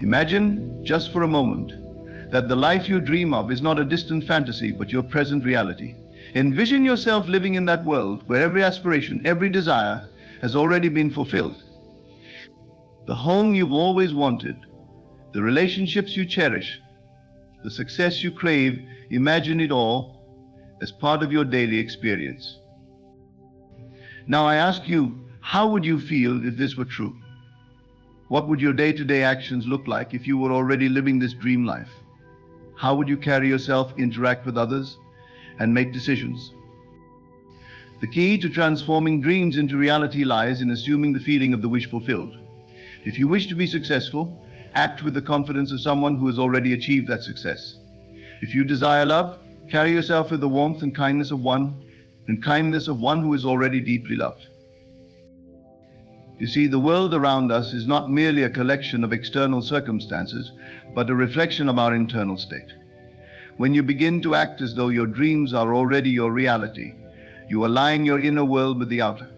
Imagine, just for a moment, that the life you dream of is not a distant fantasy, but your present reality. Envision yourself living in that world where every aspiration, every desire has already been fulfilled. The home you've always wanted, the relationships you cherish, the success you crave, imagine it all as part of your daily experience. Now I ask you, how would you feel if this were true? What would your day-to-day actions look like if you were already living this dream life? How would you carry yourself, interact with others, and make decisions? The key to transforming dreams into reality lies in assuming the feeling of the wish fulfilled. If you wish to be successful, act with the confidence of someone who has already achieved that success. If you desire love, carry yourself with the warmth and kindness of one who is already deeply loved. You see, the world around us is not merely a collection of external circumstances, but a reflection of our internal state. When you begin to act as though your dreams are already your reality, you align your inner world with the outer.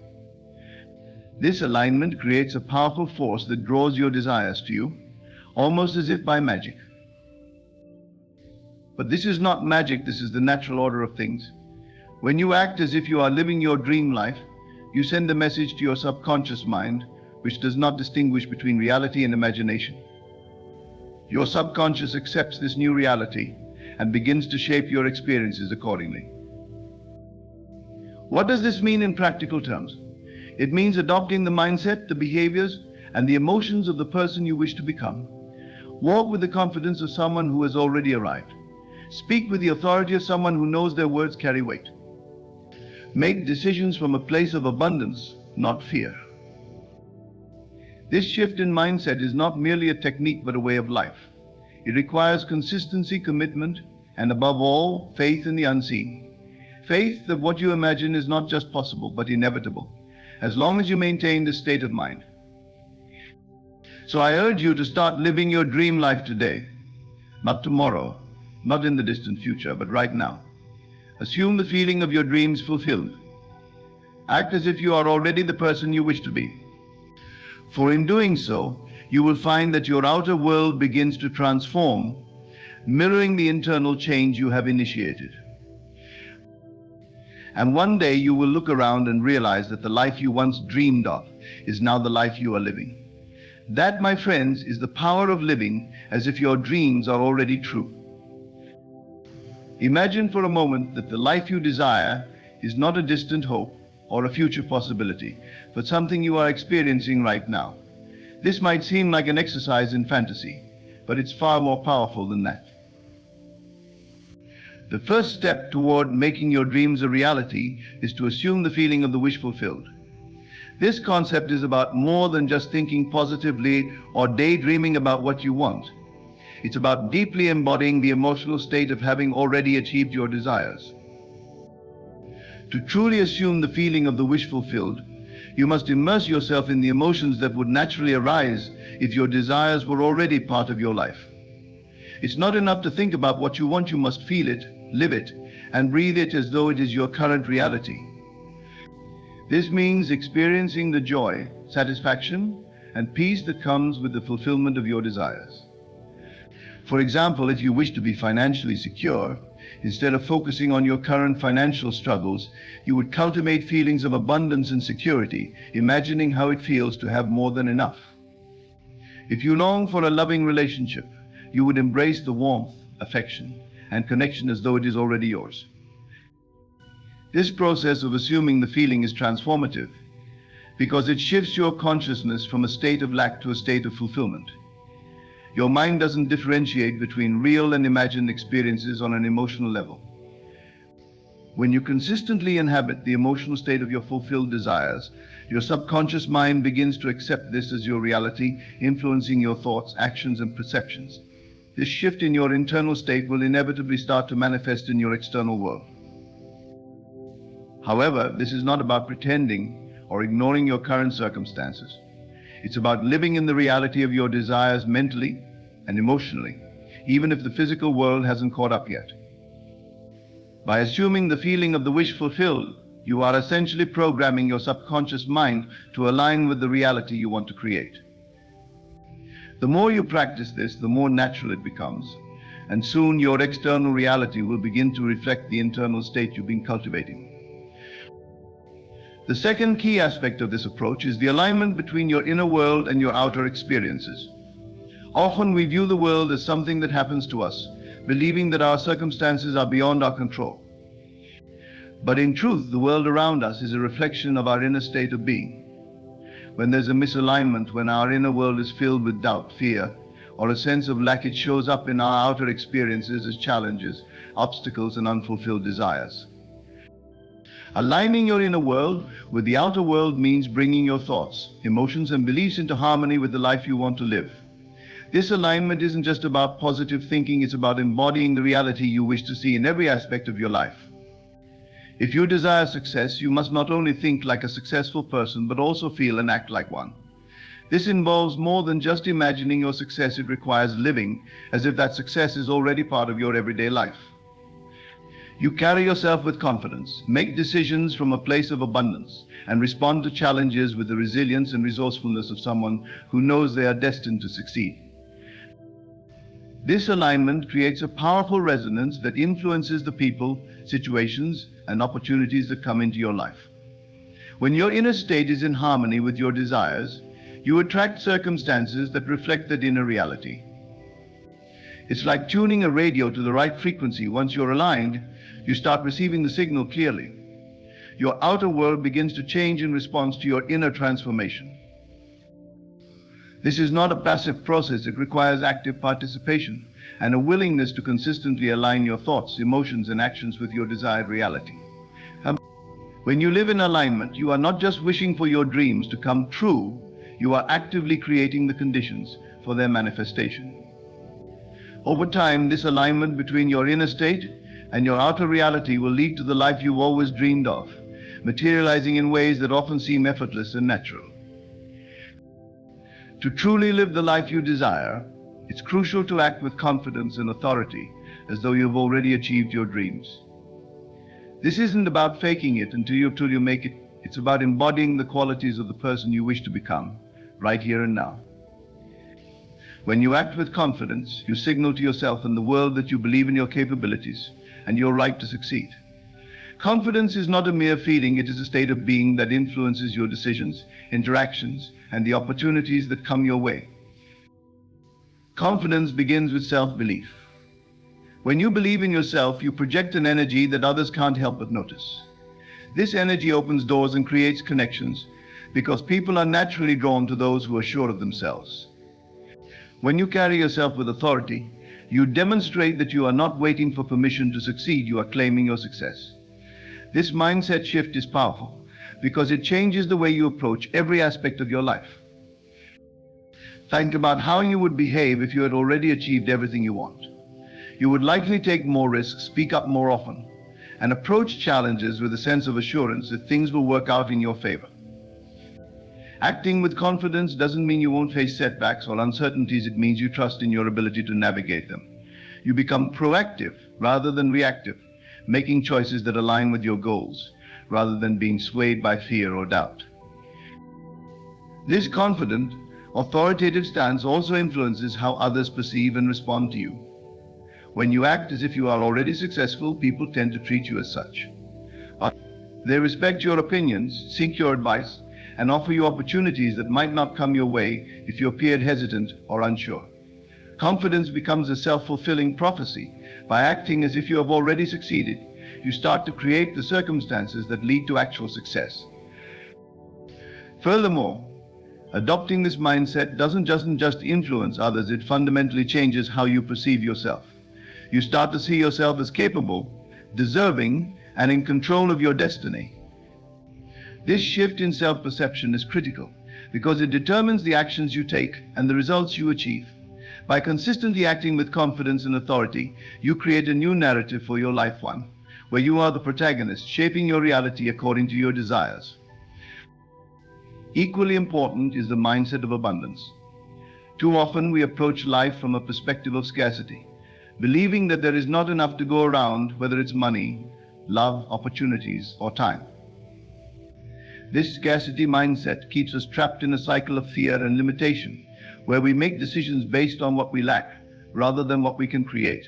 This alignment creates a powerful force that draws your desires to you, almost as if by magic. But this is not magic, this is the natural order of things. When you act as if you are living your dream life, you send a message to your subconscious mind, which does not distinguish between reality and imagination. Your subconscious accepts this new reality and begins to shape your experiences accordingly. What does this mean in practical terms? It means adopting the mindset, the behaviors, and the emotions of the person you wish to become. Walk with the confidence of someone who has already arrived. Speak with the authority of someone who knows their words carry weight. Make decisions from a place of abundance, not fear. This shift in mindset is not merely a technique but a way of life. It requires consistency, commitment, and above all, faith in the unseen. Faith that what you imagine is not just possible but inevitable, as long as you maintain this state of mind. So I urge you to start living your dream life today, not tomorrow, not in the distant future, but right now. Assume the feeling of your dreams fulfilled. Act as if you are already the person you wish to be. For in doing so, you will find that your outer world begins to transform, mirroring the internal change you have initiated. And one day you will look around and realize that the life you once dreamed of is now the life you are living. That, my friends, is the power of living as if your dreams are already true. Imagine for a moment that the life you desire is not a distant hope or a future possibility, but something you are experiencing right now. This might seem like an exercise in fantasy, but it's far more powerful than that. The first step toward making your dreams a reality is to assume the feeling of the wish fulfilled. This concept is about more than just thinking positively or daydreaming about what you want. It's about deeply embodying the emotional state of having already achieved your desires. To truly assume the feeling of the wish fulfilled, you must immerse yourself in the emotions that would naturally arise if your desires were already part of your life. It's not enough to think about what you want, you must feel it, live it, and breathe it as though it is your current reality. This means experiencing the joy, satisfaction, and peace that comes with the fulfillment of your desires. For example, if you wish to be financially secure, instead of focusing on your current financial struggles, you would cultivate feelings of abundance and security, imagining how it feels to have more than enough. If you long for a loving relationship, you would embrace the warmth, affection, and connection as though it is already yours. This process of assuming the feeling is transformative because it shifts your consciousness from a state of lack to a state of fulfillment. Your mind doesn't differentiate between real and imagined experiences on an emotional level. When you consistently inhabit the emotional state of your fulfilled desires, your subconscious mind begins to accept this as your reality, influencing your thoughts, actions, and perceptions. This shift in your internal state will inevitably start to manifest in your external world. However, this is not about pretending or ignoring your current circumstances. It's about living in the reality of your desires mentally and emotionally, even if the physical world hasn't caught up yet. By assuming the feeling of the wish fulfilled, you are essentially programming your subconscious mind to align with the reality you want to create. The more you practice this, the more natural it becomes, and soon your external reality will begin to reflect the internal state you've been cultivating. The second key aspect of this approach is the alignment between your inner world and your outer experiences. Often we view the world as something that happens to us, believing that our circumstances are beyond our control. But in truth, the world around us is a reflection of our inner state of being. When there's a misalignment, when our inner world is filled with doubt, fear, or a sense of lack, it shows up in our outer experiences as challenges, obstacles, and unfulfilled desires. Aligning your inner world with the outer world means bringing your thoughts, emotions, and beliefs into harmony with the life you want to live. This alignment isn't just about positive thinking, it's about embodying the reality you wish to see in every aspect of your life. If you desire success, you must not only think like a successful person, but also feel and act like one. This involves more than just imagining your success. It requires living as if that success is already part of your everyday life. You carry yourself with confidence, make decisions from a place of abundance, and respond to challenges with the resilience and resourcefulness of someone who knows they are destined to succeed. This alignment creates a powerful resonance that influences the people, situations, and opportunities that come into your life. When your inner state is in harmony with your desires, you attract circumstances that reflect that inner reality. It's like tuning a radio to the right frequency. Once you're aligned, you start receiving the signal clearly. Your outer world begins to change in response to your inner transformation. This is not a passive process. It requires active participation and a willingness to consistently align your thoughts, emotions, and actions with your desired reality. When you live in alignment, you are not just wishing for your dreams to come true, you are actively creating the conditions for their manifestation. Over time, this alignment between your inner state and your outer reality will lead to the life you've always dreamed of, materializing in ways that often seem effortless and natural. To truly live the life you desire, it's crucial to act with confidence and authority, as though you've already achieved your dreams. This isn't about faking it until you make it. It's about embodying the qualities of the person you wish to become, right here and now. When you act with confidence, you signal to yourself and the world that you believe in your capabilities and your right to succeed. Confidence is not a mere feeling, it is a state of being that influences your decisions, interactions, and the opportunities that come your way. Confidence begins with self-belief. When you believe in yourself, you project an energy that others can't help but notice. This energy opens doors and creates connections because people are naturally drawn to those who are sure of themselves. When you carry yourself with authority, you demonstrate that you are not waiting for permission to succeed, you are claiming your success. This mindset shift is powerful because it changes the way you approach every aspect of your life. Think about how you would behave if you had already achieved everything you want. You would likely take more risks, speak up more often, and approach challenges with a sense of assurance that things will work out in your favor. Acting with confidence doesn't mean you won't face setbacks or uncertainties. It means you trust in your ability to navigate them. You become proactive rather than reactive, making choices that align with your goals rather than being swayed by fear or doubt. This confident, authoritative stance also influences how others perceive and respond to you. When you act as if you are already successful, people tend to treat you as such. They respect your opinions, seek your advice, and offer you opportunities that might not come your way if you appeared hesitant or unsure. Confidence becomes a self-fulfilling prophecy. By acting as if you have already succeeded, you start to create the circumstances that lead to actual success. Furthermore, adopting this mindset doesn't just influence others, it fundamentally changes how you perceive yourself. You start to see yourself as capable, deserving, and in control of your destiny. This shift in self-perception is critical because it determines the actions you take and the results you achieve. By consistently acting with confidence and authority, you create a new narrative for your life, one where you are the protagonist, shaping your reality according to your desires. Equally important is the mindset of abundance. Too often we approach life from a perspective of scarcity, believing that there is not enough to go around, whether it's money, love, opportunities, or time. This scarcity mindset keeps us trapped in a cycle of fear and limitation, where we make decisions based on what we lack rather than what we can create.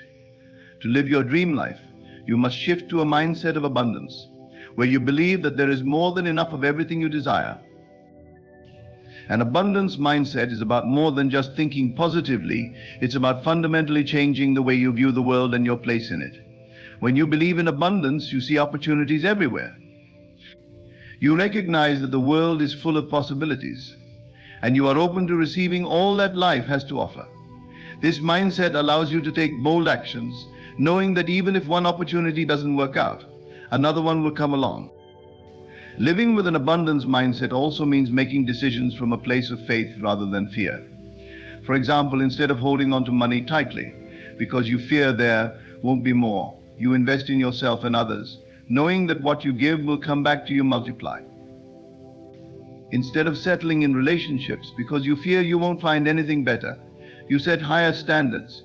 To live your dream life, you must shift to a mindset of abundance, where you believe that there is more than enough of everything you desire. An abundance mindset is about more than just thinking positively. It's about fundamentally changing the way you view the world and your place in it. When you believe in abundance, you see opportunities everywhere. You recognize that the world is full of possibilities, and you are open to receiving all that life has to offer. This mindset allows you to take bold actions, knowing that even if one opportunity doesn't work out, another one will come along. Living with an abundance mindset also means making decisions from a place of faith rather than fear. For example, instead of holding on to money tightly because you fear there won't be more, you invest in yourself and others, knowing that what you give will come back to you multiplied. Instead of settling in relationships because you fear you won't find anything better, you set higher standards,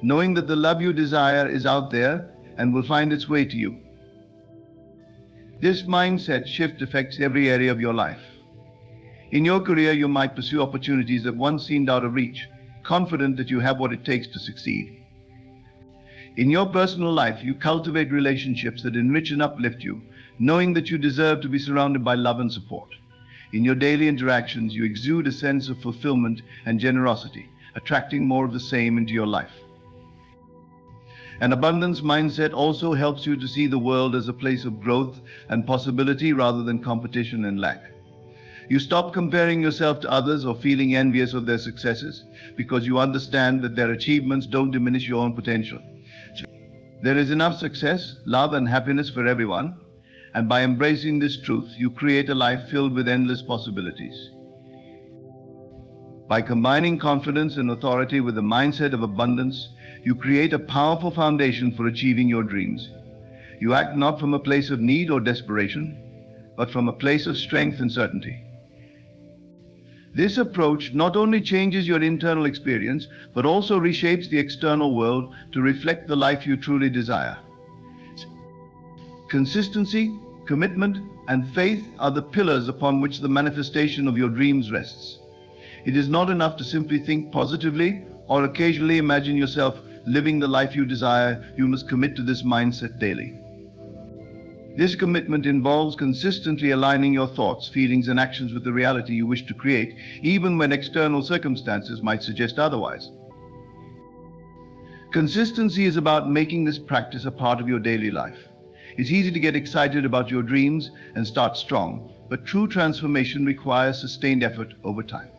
knowing that the love you desire is out there and will find its way to you. This mindset shift affects every area of your life. In your career, you might pursue opportunities that once seemed out of reach, confident that you have what it takes to succeed. In your personal life, you cultivate relationships that enrich and uplift you, knowing that you deserve to be surrounded by love and support. In your daily interactions, you exude a sense of fulfillment and generosity, attracting more of the same into your life. An abundance mindset also helps you to see the world as a place of growth and possibility rather than competition and lack. You stop comparing yourself to others or feeling envious of their successes because you understand that their achievements don't diminish your own potential. There is enough success, love, and happiness for everyone, and by embracing this truth, you create a life filled with endless possibilities. By combining confidence and authority with a mindset of abundance, you create a powerful foundation for achieving your dreams. You act not from a place of need or desperation, but from a place of strength and certainty. This approach not only changes your internal experience, but also reshapes the external world to reflect the life you truly desire. Consistency, commitment, and faith are the pillars upon which the manifestation of your dreams rests. It is not enough to simply think positively or occasionally imagine yourself living the life you desire. You must commit to this mindset daily. This commitment involves consistently aligning your thoughts, feelings, and actions with the reality you wish to create, even when external circumstances might suggest otherwise. Consistency is about making this practice a part of your daily life. It's easy to get excited about your dreams and start strong, but true transformation requires sustained effort over time.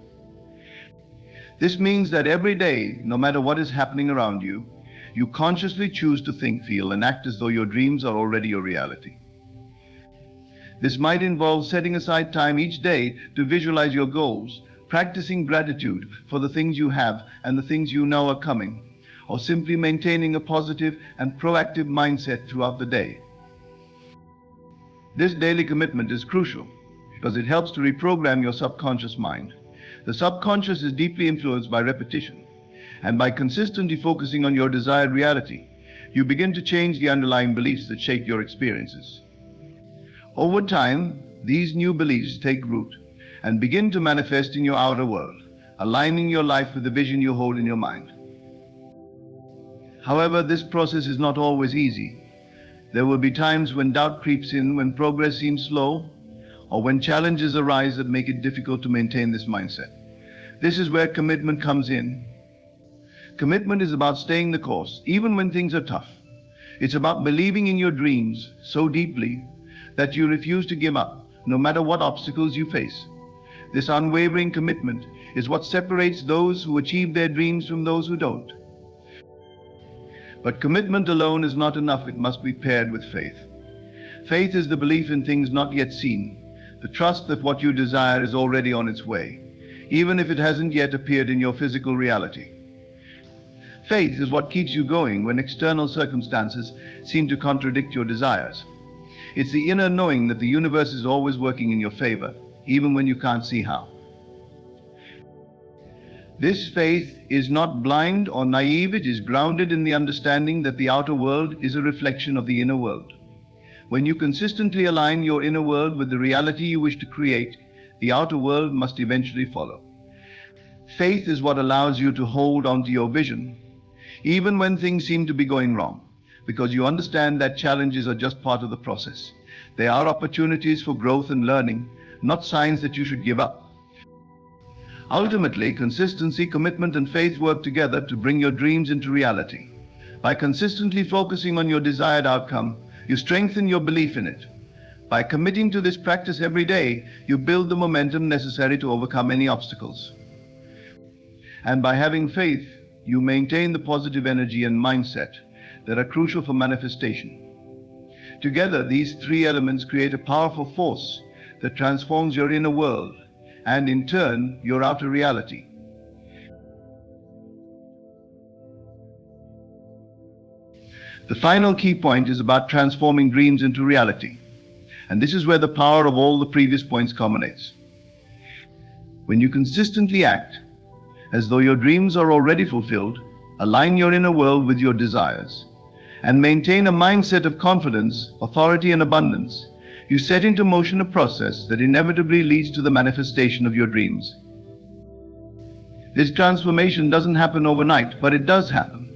This means that every day, no matter what is happening around you, you consciously choose to think, feel, and act as though your dreams are already your reality. This might involve setting aside time each day to visualize your goals, practicing gratitude for the things you have and the things you know are coming, or simply maintaining a positive and proactive mindset throughout the day. This daily commitment is crucial because it helps to reprogram your subconscious mind. The subconscious is deeply influenced by repetition, and by consistently focusing on your desired reality, you begin to change the underlying beliefs that shape your experiences. Over time, these new beliefs take root and begin to manifest in your outer world, aligning your life with the vision you hold in your mind. However, this process is not always easy. There will be times when doubt creeps in, when progress seems slow, or when challenges arise that make it difficult to maintain this mindset. This is where commitment comes in. Commitment is about staying the course, even when things are tough. It's about believing in your dreams so deeply that you refuse to give up, no matter what obstacles you face. This unwavering commitment is what separates those who achieve their dreams from those who don't. But commitment alone is not enough. It must be paired with faith. Faith is the belief in things not yet seen, the trust that what you desire is already on its way, even if it hasn't yet appeared in your physical reality. Faith is what keeps you going when external circumstances seem to contradict your desires. It's the inner knowing that the universe is always working in your favor, even when you can't see how. This faith is not blind or naive. It is grounded in the understanding that the outer world is a reflection of the inner world. When you consistently align your inner world with the reality you wish to create, the outer world must eventually follow. Faith is what allows you to hold onto your vision, even when things seem to be going wrong, because you understand that challenges are just part of the process. They are opportunities for growth and learning, not signs that you should give up. Ultimately, consistency, commitment, and faith work together to bring your dreams into reality. By consistently focusing on your desired outcome, you strengthen your belief in it. By committing to this practice every day, you build the momentum necessary to overcome any obstacles. And by having faith, you maintain the positive energy and mindset that are crucial for manifestation. Together, these three elements create a powerful force that transforms your inner world and, in turn, your outer reality. The final key point is about transforming dreams into reality. And this is where the power of all the previous points culminates. When you consistently act as though your dreams are already fulfilled, align your inner world with your desires, and maintain a mindset of confidence, authority, and abundance, you set into motion a process that inevitably leads to the manifestation of your dreams. This transformation doesn't happen overnight, but it does happen.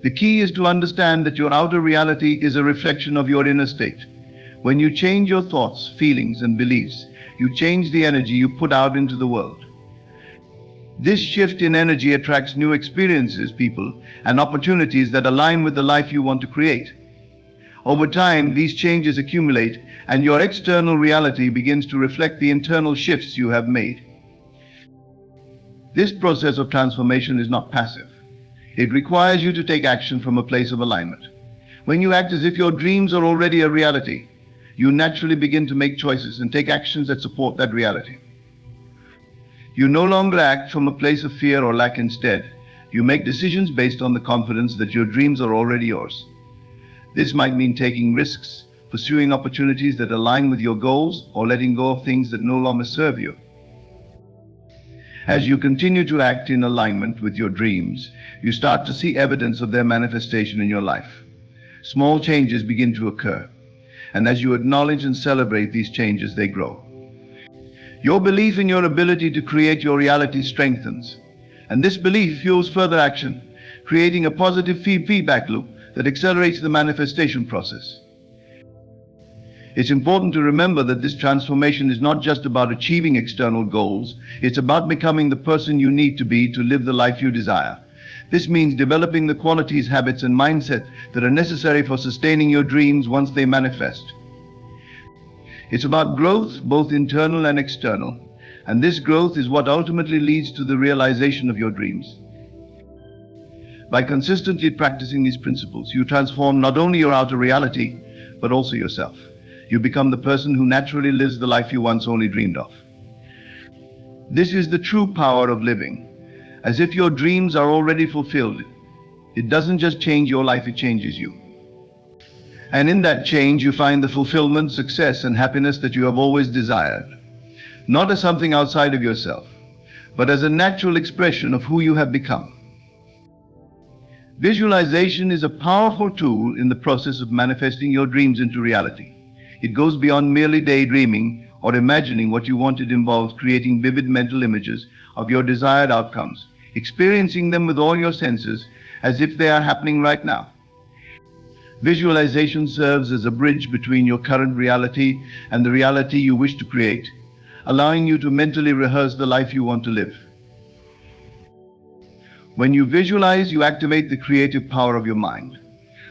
The key is to understand that your outer reality is a reflection of your inner state. When you change your thoughts, feelings, and beliefs, you change the energy you put out into the world. This shift in energy attracts new experiences, people, and opportunities that align with the life you want to create. Over time, these changes accumulate, and your external reality begins to reflect the internal shifts you have made. This process of transformation is not passive. It requires you to take action from a place of alignment. When you act as if your dreams are already a reality, you naturally begin to make choices and take actions that support that reality. You no longer act from a place of fear or lack. Instead, you make decisions based on the confidence that your dreams are already yours. This might mean taking risks, pursuing opportunities that align with your goals, or letting go of things that no longer serve you. As you continue to act in alignment with your dreams, you start to see evidence of their manifestation in your life. Small changes begin to occur, and as you acknowledge and celebrate these changes, they grow. Your belief in your ability to create your reality strengthens, and this belief fuels further action, creating a positive feedback loop that accelerates the manifestation process. It's important to remember that this transformation is not just about achieving external goals, it's about becoming the person you need to be to live the life you desire. This means developing the qualities, habits, and mindset that are necessary for sustaining your dreams once they manifest. It's about growth, both internal and external, and this growth is what ultimately leads to the realization of your dreams. By consistently practicing these principles, you transform not only your outer reality, but also yourself. You become the person who naturally lives the life you once only dreamed of. This is the true power of living, as if your dreams are already fulfilled. It doesn't just change your life, it changes you. And in that change, you find the fulfillment, success, and happiness that you have always desired, not as something outside of yourself, but as a natural expression of who you have become. Visualization is a powerful tool in the process of manifesting your dreams into reality. It goes beyond merely daydreaming or imagining what you want. It involves creating vivid mental images of your desired outcomes, experiencing them with all your senses as if they are happening right now. Visualization serves as a bridge between your current reality and the reality you wish to create, allowing you to mentally rehearse the life you want to live. When you visualize, you activate the creative power of your mind.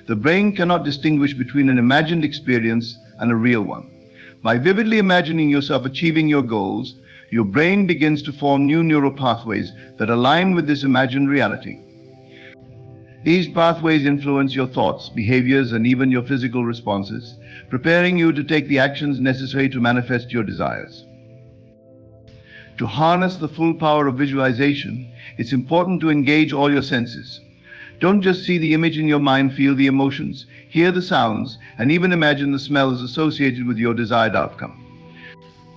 The brain cannot distinguish between an imagined experience and a real one. By vividly imagining yourself achieving your goals, your brain begins to form new neural pathways that align with this imagined reality. These pathways influence your thoughts, behaviors, and even your physical responses, preparing you to take the actions necessary to manifest your desires. To harness the full power of visualization, it's important to engage all your senses. Don't just see the image in your mind, feel the emotions, hear the sounds, and even imagine the smells associated with your desired outcome.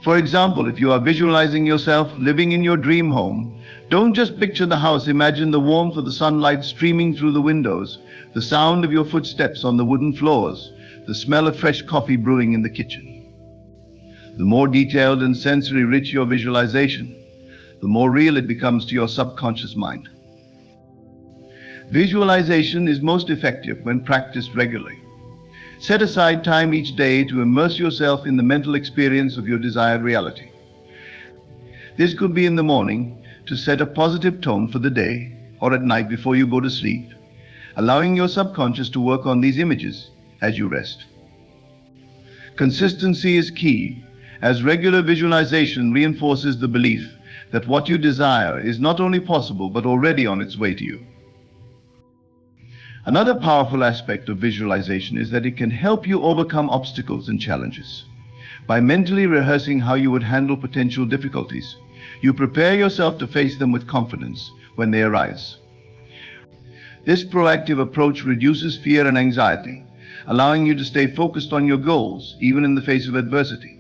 For example, if you are visualizing yourself living in your dream home, don't just picture the house, imagine the warmth of the sunlight streaming through the windows, the sound of your footsteps on the wooden floors, the smell of fresh coffee brewing in the kitchen. The more detailed and sensory rich your visualization, the more real it becomes to your subconscious mind. Visualization is most effective when practiced regularly. Set aside time each day to immerse yourself in the mental experience of your desired reality. This could be in the morning to set a positive tone for the day, or at night before you go to sleep, allowing your subconscious to work on these images as you rest. Consistency is key, as regular visualization reinforces the belief that what you desire is not only possible but already on its way to you. Another powerful aspect of visualization is that it can help you overcome obstacles and challenges. By mentally rehearsing how you would handle potential difficulties, you prepare yourself to face them with confidence when they arise. This proactive approach reduces fear and anxiety, allowing you to stay focused on your goals even in the face of adversity.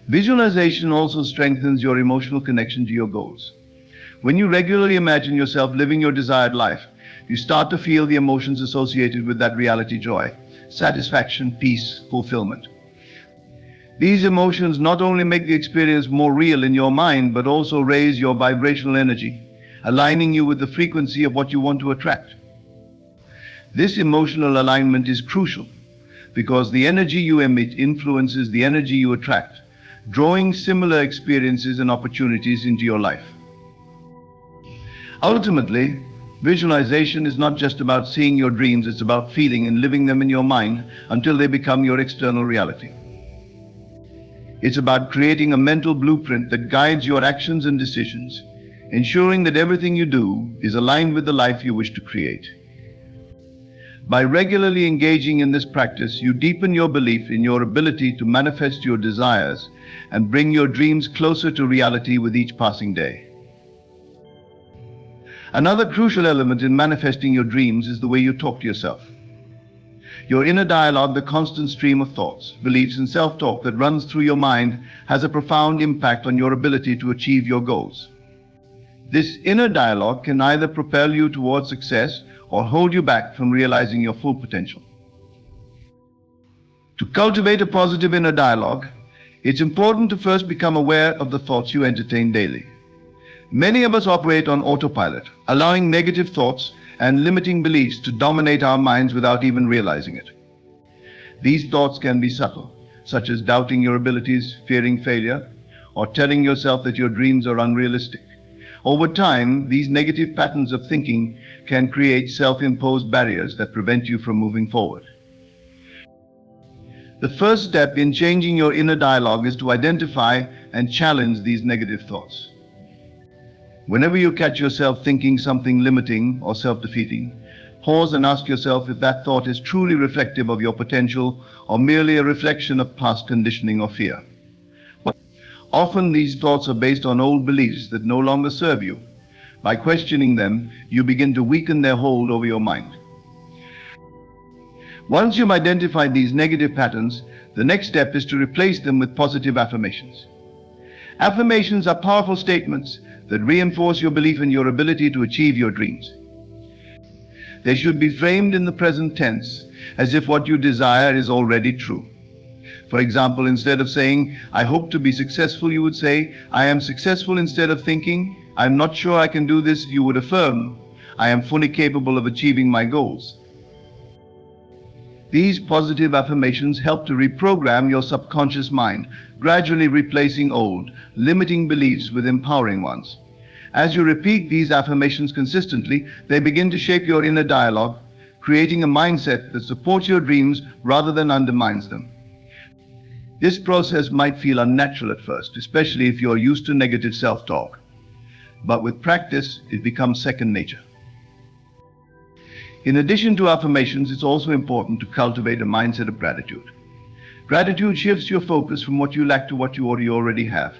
Visualization also strengthens your emotional connection to your goals. When you regularly imagine yourself living your desired life, you start to feel the emotions associated with that reality: joy, satisfaction, peace, fulfillment. These emotions not only make the experience more real in your mind, but also raise your vibrational energy, aligning you with the frequency of what you want to attract. This emotional alignment is crucial because the energy you emit influences the energy you attract, drawing similar experiences and opportunities into your life. Ultimately, visualization is not just about seeing your dreams, it's about feeling and living them in your mind until they become your external reality. It's about creating a mental blueprint that guides your actions and decisions, ensuring that everything you do is aligned with the life you wish to create. By regularly engaging in this practice, you deepen your belief in your ability to manifest your desires and bring your dreams closer to reality with each passing day. Another crucial element in manifesting your dreams is the way you talk to yourself. Your inner dialogue, the constant stream of thoughts, beliefs, and self-talk that runs through your mind, has a profound impact on your ability to achieve your goals. This inner dialogue can either propel you towards success or hold you back from realizing your full potential. To cultivate a positive inner dialogue, it's important to first become aware of the thoughts you entertain daily. Many of us operate on autopilot, allowing negative thoughts and limiting beliefs to dominate our minds without even realizing it. These thoughts can be subtle, such as doubting your abilities, fearing failure, or telling yourself that your dreams are unrealistic. Over time, these negative patterns of thinking can create self-imposed barriers that prevent you from moving forward. The first step in changing your inner dialogue is to identify and challenge these negative thoughts. Whenever you catch yourself thinking something limiting or self-defeating, pause and ask yourself if that thought is truly reflective of your potential or merely a reflection of past conditioning or fear. Often these thoughts are based on old beliefs that no longer serve you. By questioning them, you begin to weaken their hold over your mind. Once you've identified these negative patterns, the next step is to replace them with positive affirmations. Affirmations are powerful statements that reinforce your belief in your ability to achieve your dreams. They should be framed in the present tense, as if what you desire is already true. For example, instead of saying, "I hope to be successful," you would say, "I am successful." Instead of thinking, "I'm not sure I can do this," you would affirm, "I am fully capable of achieving my goals." These positive affirmations help to reprogram your subconscious mind, gradually replacing old, limiting beliefs with empowering ones. As you repeat these affirmations consistently, they begin to shape your inner dialogue, creating a mindset that supports your dreams rather than undermines them. This process might feel unnatural at first, especially if you're used to negative self-talk. But with practice, it becomes second nature. In addition to affirmations, it's also important to cultivate a mindset of gratitude. Gratitude shifts your focus from what you lack to what you already have,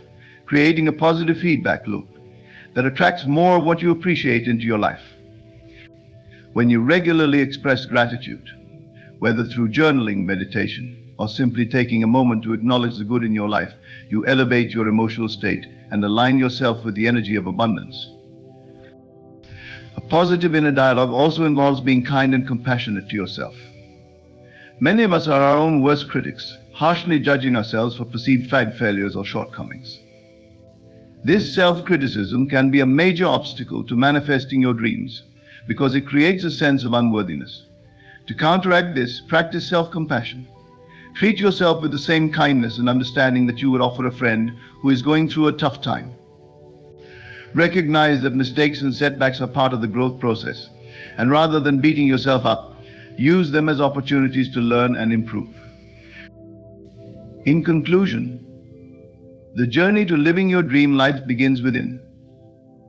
creating a positive feedback loop that attracts more of what you appreciate into your life. When you regularly express gratitude, whether through journaling, meditation, or simply taking a moment to acknowledge the good in your life, you elevate your emotional state and align yourself with the energy of abundance. A positive inner dialogue also involves being kind and compassionate to yourself. Many of us are our own worst critics, harshly judging ourselves for perceived failures or shortcomings. This self-criticism can be a major obstacle to manifesting your dreams because it creates a sense of unworthiness. To counteract this, practice self-compassion. Treat yourself with the same kindness and understanding that you would offer a friend who is going through a tough time. Recognize that mistakes and setbacks are part of the growth process, and rather than beating yourself up, use them as opportunities to learn and improve. In conclusion, the journey to living your dream life begins within.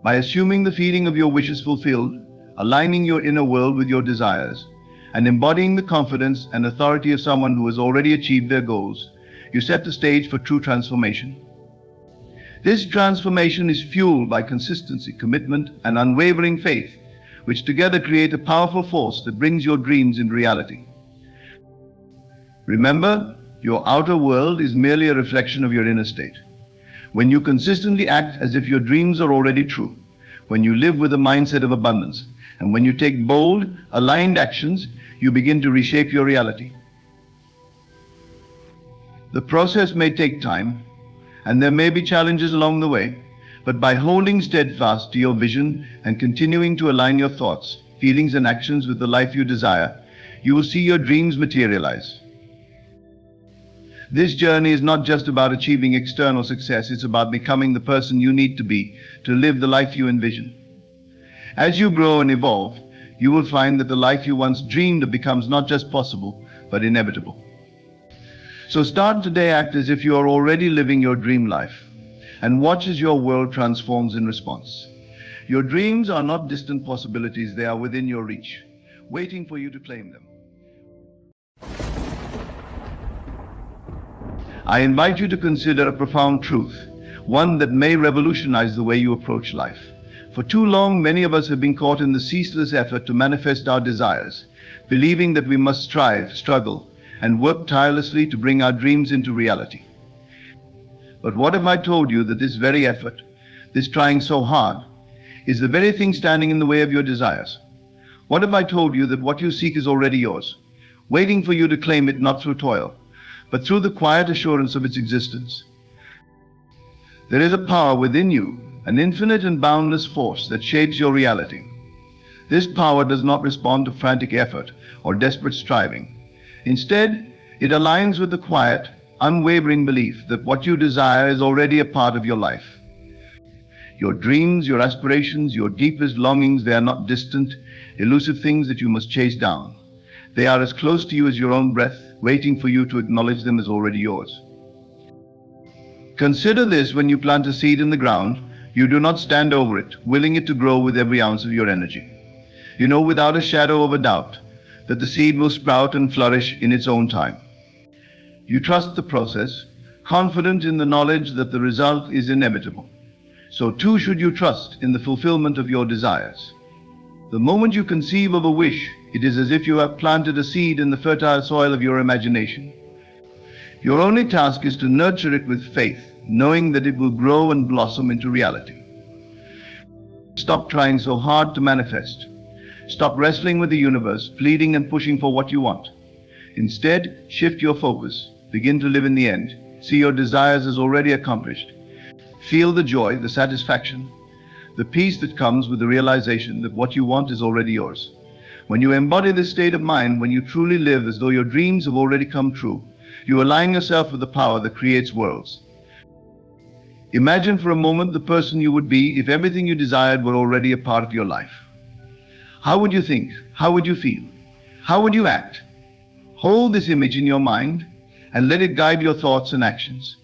By assuming the feeling of your wishes fulfilled, aligning your inner world with your desires, and embodying the confidence and authority of someone who has already achieved their goals, you set the stage for true transformation. This transformation is fueled by consistency, commitment, and unwavering faith, which together create a powerful force that brings your dreams into reality. Remember, your outer world is merely a reflection of your inner state. When you consistently act as if your dreams are already true, when you live with a mindset of abundance, and when you take bold, aligned actions, you begin to reshape your reality. The process may take time, and there may be challenges along the way, but by holding steadfast to your vision and continuing to align your thoughts, feelings, and actions with the life you desire, you will see your dreams materialize. This journey is not just about achieving external success, it's about becoming the person you need to be to live the life you envision. As you grow and evolve, you will find that the life you once dreamed of becomes not just possible, but inevitable. So start today, act as if you are already living your dream life, and watch as your world transforms in response. Your dreams are not distant possibilities, they are within your reach, waiting for you to claim them. I invite you to consider a profound truth, one that may revolutionize the way you approach life. For too long, many of us have been caught in the ceaseless effort to manifest our desires, believing that we must strive, struggle, and work tirelessly to bring our dreams into reality. But what if I told you that this very effort, this trying so hard, is the very thing standing in the way of your desires? What if I told you that what you seek is already yours, waiting for you to claim it not through toil, but through the quiet assurance of its existence? There is a power within you, an infinite and boundless force that shapes your reality. This power does not respond to frantic effort or desperate striving. Instead, it aligns with the quiet, unwavering belief that what you desire is already a part of your life. Your dreams, your aspirations, your deepest longings, they are not distant, elusive things that you must chase down. They are as close to you as your own breath, waiting for you to acknowledge them as already yours. Consider this: when you plant a seed in the ground, you do not stand over it, willing it to grow with every ounce of your energy. You know without a shadow of a doubt that the seed will sprout and flourish in its own time. You trust the process, confident in the knowledge that the result is inevitable. So too should you trust in the fulfillment of your desires. The moment you conceive of a wish, it is as if you have planted a seed in the fertile soil of your imagination. Your only task is to nurture it with faith, knowing that it will grow and blossom into reality. Stop trying so hard to manifest. Stop wrestling with the universe, pleading and pushing for what you want. Instead, shift your focus. Begin to live in the end. See your desires as already accomplished. Feel the joy, the satisfaction, the peace that comes with the realization that what you want is already yours. When you embody this state of mind, when you truly live as though your dreams have already come true, you align yourself with the power that creates worlds. Imagine for a moment the person you would be if everything you desired were already a part of your life. How would you think? How would you feel? How would you act? Hold this image in your mind and let it guide your thoughts and actions.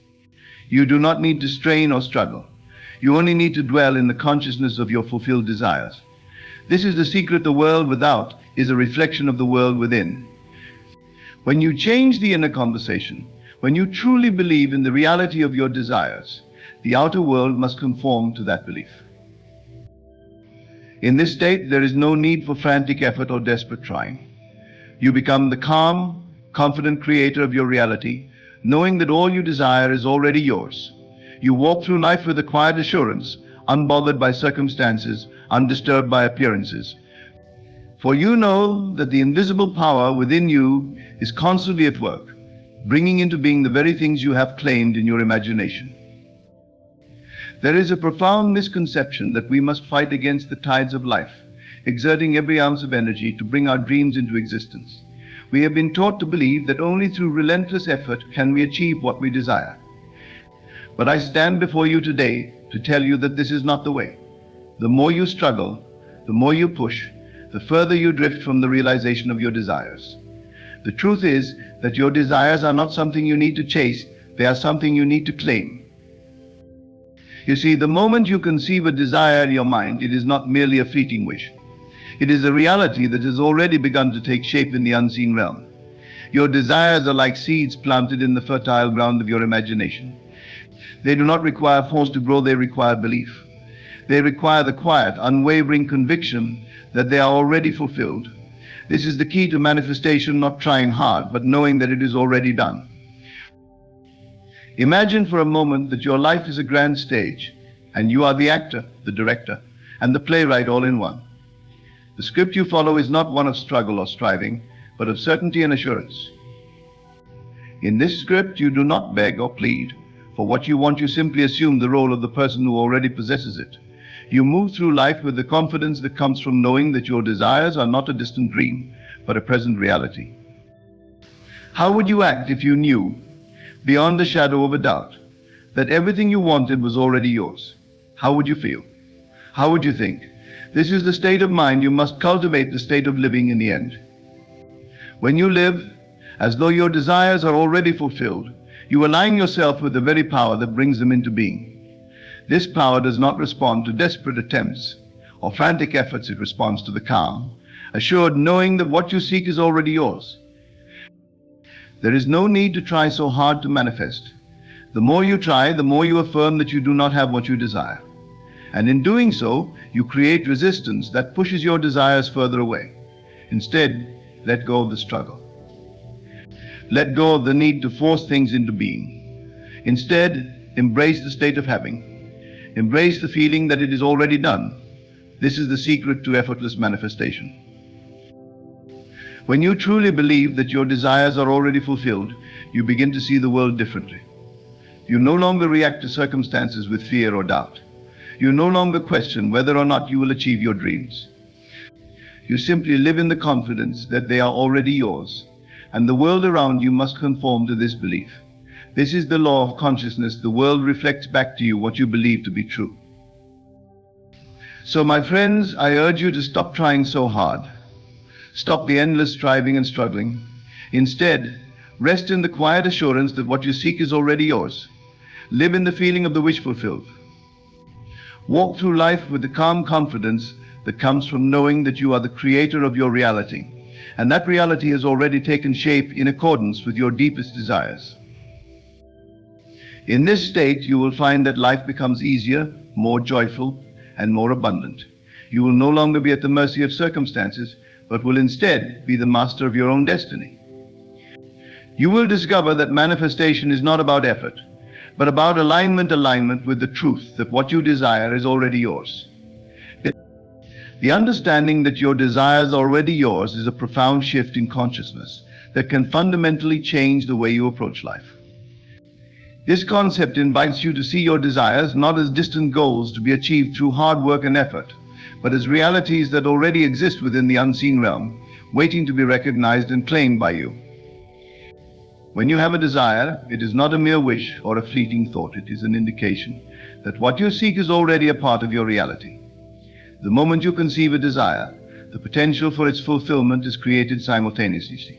You do not need to strain or struggle. You only need to dwell in the consciousness of your fulfilled desires. This is the secret: the world without is a reflection of the world within. When you change the inner conversation, when you truly believe in the reality of your desires, the outer world must conform to that belief. In this state, there is no need for frantic effort or desperate trying. You become the calm, confident creator of your reality, knowing that all you desire is already yours. You walk through life with a quiet assurance, unbothered by circumstances, undisturbed by appearances. For you know that the invisible power within you is constantly at work, bringing into being the very things you have claimed in your imagination. There is a profound misconception that we must fight against the tides of life, exerting every ounce of energy to bring our dreams into existence. We have been taught to believe that only through relentless effort can we achieve what we desire. But I stand before you today to tell you that this is not the way. The more you struggle, the more you push, the further you drift from the realization of your desires. The truth is that your desires are not something you need to chase, they are something you need to claim. You see, the moment you conceive a desire in your mind, it is not merely a fleeting wish. It is a reality that has already begun to take shape in the unseen realm. Your desires are like seeds planted in the fertile ground of your imagination. They do not require force to grow, they require belief. They require the quiet, unwavering conviction that they are already fulfilled. This is the key to manifestation, not trying hard, but knowing that it is already done. Imagine for a moment that your life is a grand stage, and you are the actor, the director, and the playwright all in one. The script you follow is not one of struggle or striving, but of certainty and assurance. In this script, you do not beg or plead for what you want, you simply assume the role of the person who already possesses it. You move through life with the confidence that comes from knowing that your desires are not a distant dream, but a present reality. How would you act if you knew, beyond the shadow of a doubt, that everything you wanted was already yours? How would you feel? How would you think? This is the state of mind you must cultivate, the state of living in the end. When you live as though your desires are already fulfilled, you align yourself with the very power that brings them into being. This power does not respond to desperate attempts or frantic efforts, it responds to the calm, assured knowing that what you seek is already yours. There is no need to try so hard to manifest. The more you try, the more you affirm that you do not have what you desire. And in doing so, you create resistance that pushes your desires further away. Instead, let go of the struggle. Let go of the need to force things into being. Instead, embrace the state of having. Embrace the feeling that it is already done. This is the secret to effortless manifestation. When you truly believe that your desires are already fulfilled, you begin to see the world differently. You no longer react to circumstances with fear or doubt. You no longer question whether or not you will achieve your dreams. You simply live in the confidence that they are already yours, and the world around you must conform to this belief. This is the law of consciousness. The world reflects back to you what you believe to be true. So, my friends, I urge you to stop trying so hard. Stop the endless striving and struggling. Instead, rest in the quiet assurance that what you seek is already yours. Live in the feeling of the wish fulfilled. Walk through life with the calm confidence that comes from knowing that you are the creator of your reality, and that reality has already taken shape in accordance with your deepest desires. In this state, you will find that life becomes easier, more joyful, and more abundant. You will no longer be at the mercy of circumstances, but will instead be the master of your own destiny. You will discover that manifestation is not about effort, but about alignment with the truth that what you desire is already yours. The understanding that your desires are already yours is a profound shift in consciousness that can fundamentally change the way you approach life. This concept invites you to see your desires not as distant goals to be achieved through hard work and effort, but as realities that already exist within the unseen realm, waiting to be recognized and claimed by you. When you have a desire, it is not a mere wish or a fleeting thought. It is an indication that what you seek is already a part of your reality. The moment you conceive a desire, the potential for its fulfillment is created simultaneously.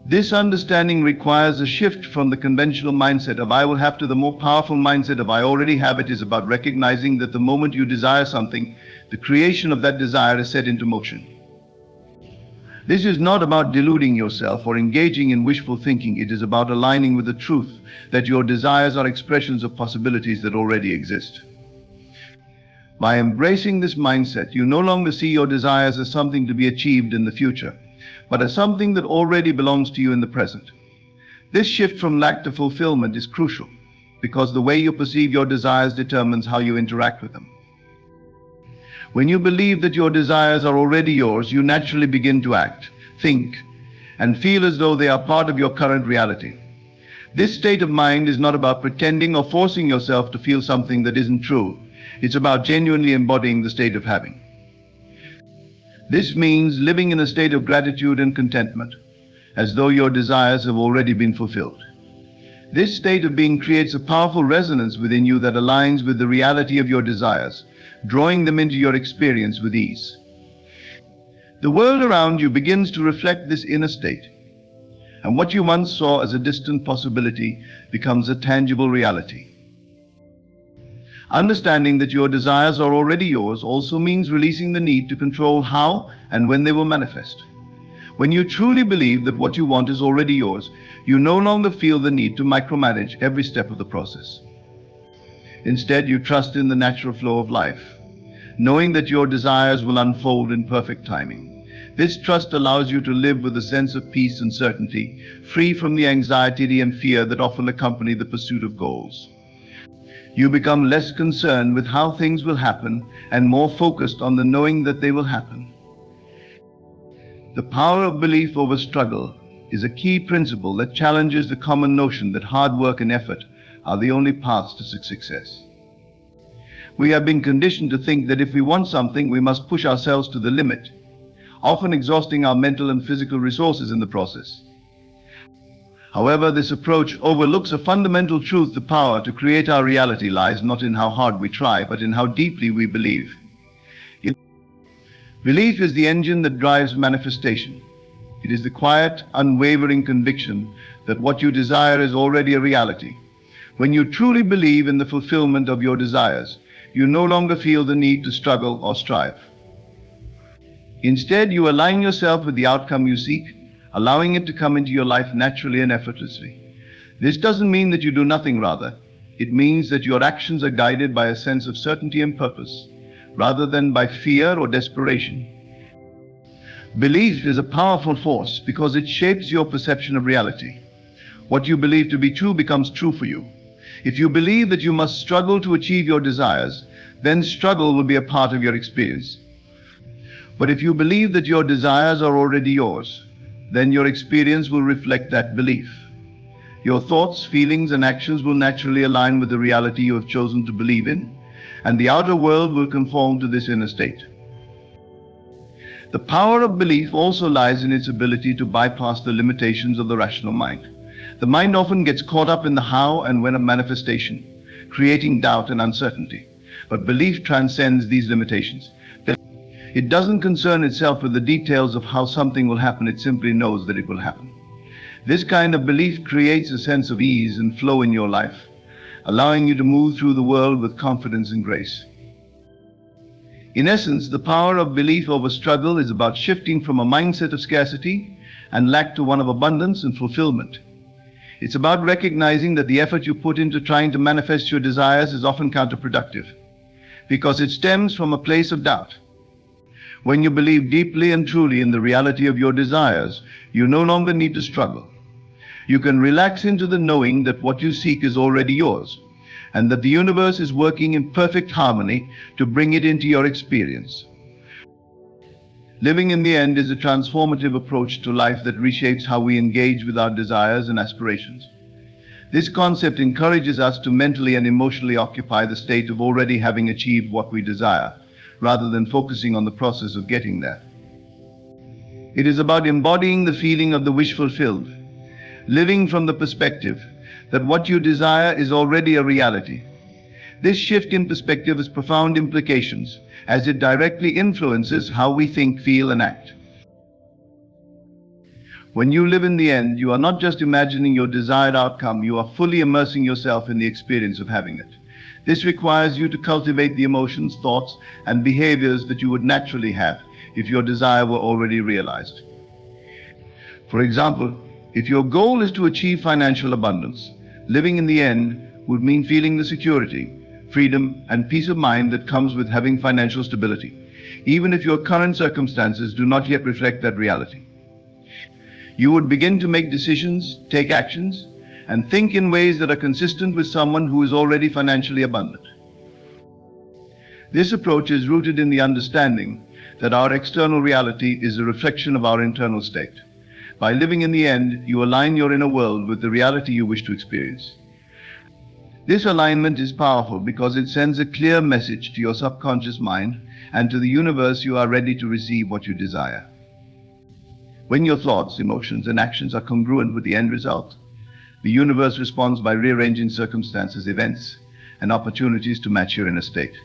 This understanding requires a shift from the conventional mindset of I will have to the more powerful mindset of I already have. It is about recognizing that the moment you desire something, the creation of that desire is set into motion. This is not about deluding yourself or engaging in wishful thinking. It is about aligning with the truth that your desires are expressions of possibilities that already exist. By embracing this mindset, you no longer see your desires as something to be achieved in the future, but as something that already belongs to you in the present. This shift from lack to fulfillment is crucial, because the way you perceive your desires determines how you interact with them. When you believe that your desires are already yours, you naturally begin to act, think, and feel as though they are part of your current reality. This state of mind is not about pretending or forcing yourself to feel something that isn't true. It's about genuinely embodying the state of having. This means living in a state of gratitude and contentment, as though your desires have already been fulfilled. This state of being creates a powerful resonance within you that aligns with the reality of your desires, drawing them into your experience with ease. The world around you begins to reflect this inner state, and what you once saw as a distant possibility becomes a tangible reality. Understanding that your desires are already yours also means releasing the need to control how and when they will manifest. When you truly believe that what you want is already yours, you no longer feel the need to micromanage every step of the process. Instead, you trust in the natural flow of life, knowing that your desires will unfold in perfect timing. This trust allows you to live with a sense of peace and certainty, free from the anxiety and fear that often accompany the pursuit of goals. You become less concerned with how things will happen and more focused on the knowing that they will happen. The power of belief over struggle is a key principle that challenges the common notion that hard work and effort are the only paths to success. We have been conditioned to think that if we want something, we must push ourselves to the limit, often exhausting our mental and physical resources in the process. However, this approach overlooks a fundamental truth: the power to create our reality lies not in how hard we try, but in how deeply we believe. Belief is the engine that drives manifestation. It is the quiet, unwavering conviction that what you desire is already a reality. When you truly believe in the fulfillment of your desires, you no longer feel the need to struggle or strive. Instead, you align yourself with the outcome you seek, allowing it to come into your life naturally and effortlessly. This doesn't mean that you do nothing, rather. It means that your actions are guided by a sense of certainty and purpose, rather than by fear or desperation. Belief is a powerful force because it shapes your perception of reality. What you believe to be true becomes true for you. If you believe that you must struggle to achieve your desires, then struggle will be a part of your experience. But if you believe that your desires are already yours, then your experience will reflect that belief. Your thoughts, feelings, and actions will naturally align with the reality you have chosen to believe in, and the outer world will conform to this inner state. The power of belief also lies in its ability to bypass the limitations of the rational mind. The mind often gets caught up in the how and when of manifestation, creating doubt and uncertainty. But belief transcends these limitations. It doesn't concern itself with the details of how something will happen, it simply knows that it will happen. This kind of belief creates a sense of ease and flow in your life, allowing you to move through the world with confidence and grace. In essence, the power of belief over struggle is about shifting from a mindset of scarcity and lack to one of abundance and fulfillment. It's about recognizing that the effort you put into trying to manifest your desires is often counterproductive, because it stems from a place of doubt. When you believe deeply and truly in the reality of your desires, you no longer need to struggle. You can relax into the knowing that what you seek is already yours, and that the universe is working in perfect harmony to bring it into your experience. Living in the end is a transformative approach to life that reshapes how we engage with our desires and aspirations. This concept encourages us to mentally and emotionally occupy the state of already having achieved what we desire, rather than focusing on the process of getting there. It is about embodying the feeling of the wish fulfilled, living from the perspective that what you desire is already a reality. This shift in perspective has profound implications, as it directly influences how we think, feel, and act. When you live in the end, you are not just imagining your desired outcome, you are fully immersing yourself in the experience of having it. This requires you to cultivate the emotions, thoughts, and behaviors that you would naturally have if your desire were already realized. For example, if your goal is to achieve financial abundance, living in the end would mean feeling the security, freedom, and peace of mind that comes with having financial stability, even if your current circumstances do not yet reflect that reality. You would begin to make decisions, take actions, and think in ways that are consistent with someone who is already financially abundant. This approach is rooted in the understanding that our external reality is a reflection of our internal state. By living in the end, you align your inner world with the reality you wish to experience. This alignment is powerful because it sends a clear message to your subconscious mind and to the universe you are ready to receive what you desire. When your thoughts, emotions, and actions are congruent with the end result, the universe responds by rearranging circumstances, events, and opportunities to match your inner state.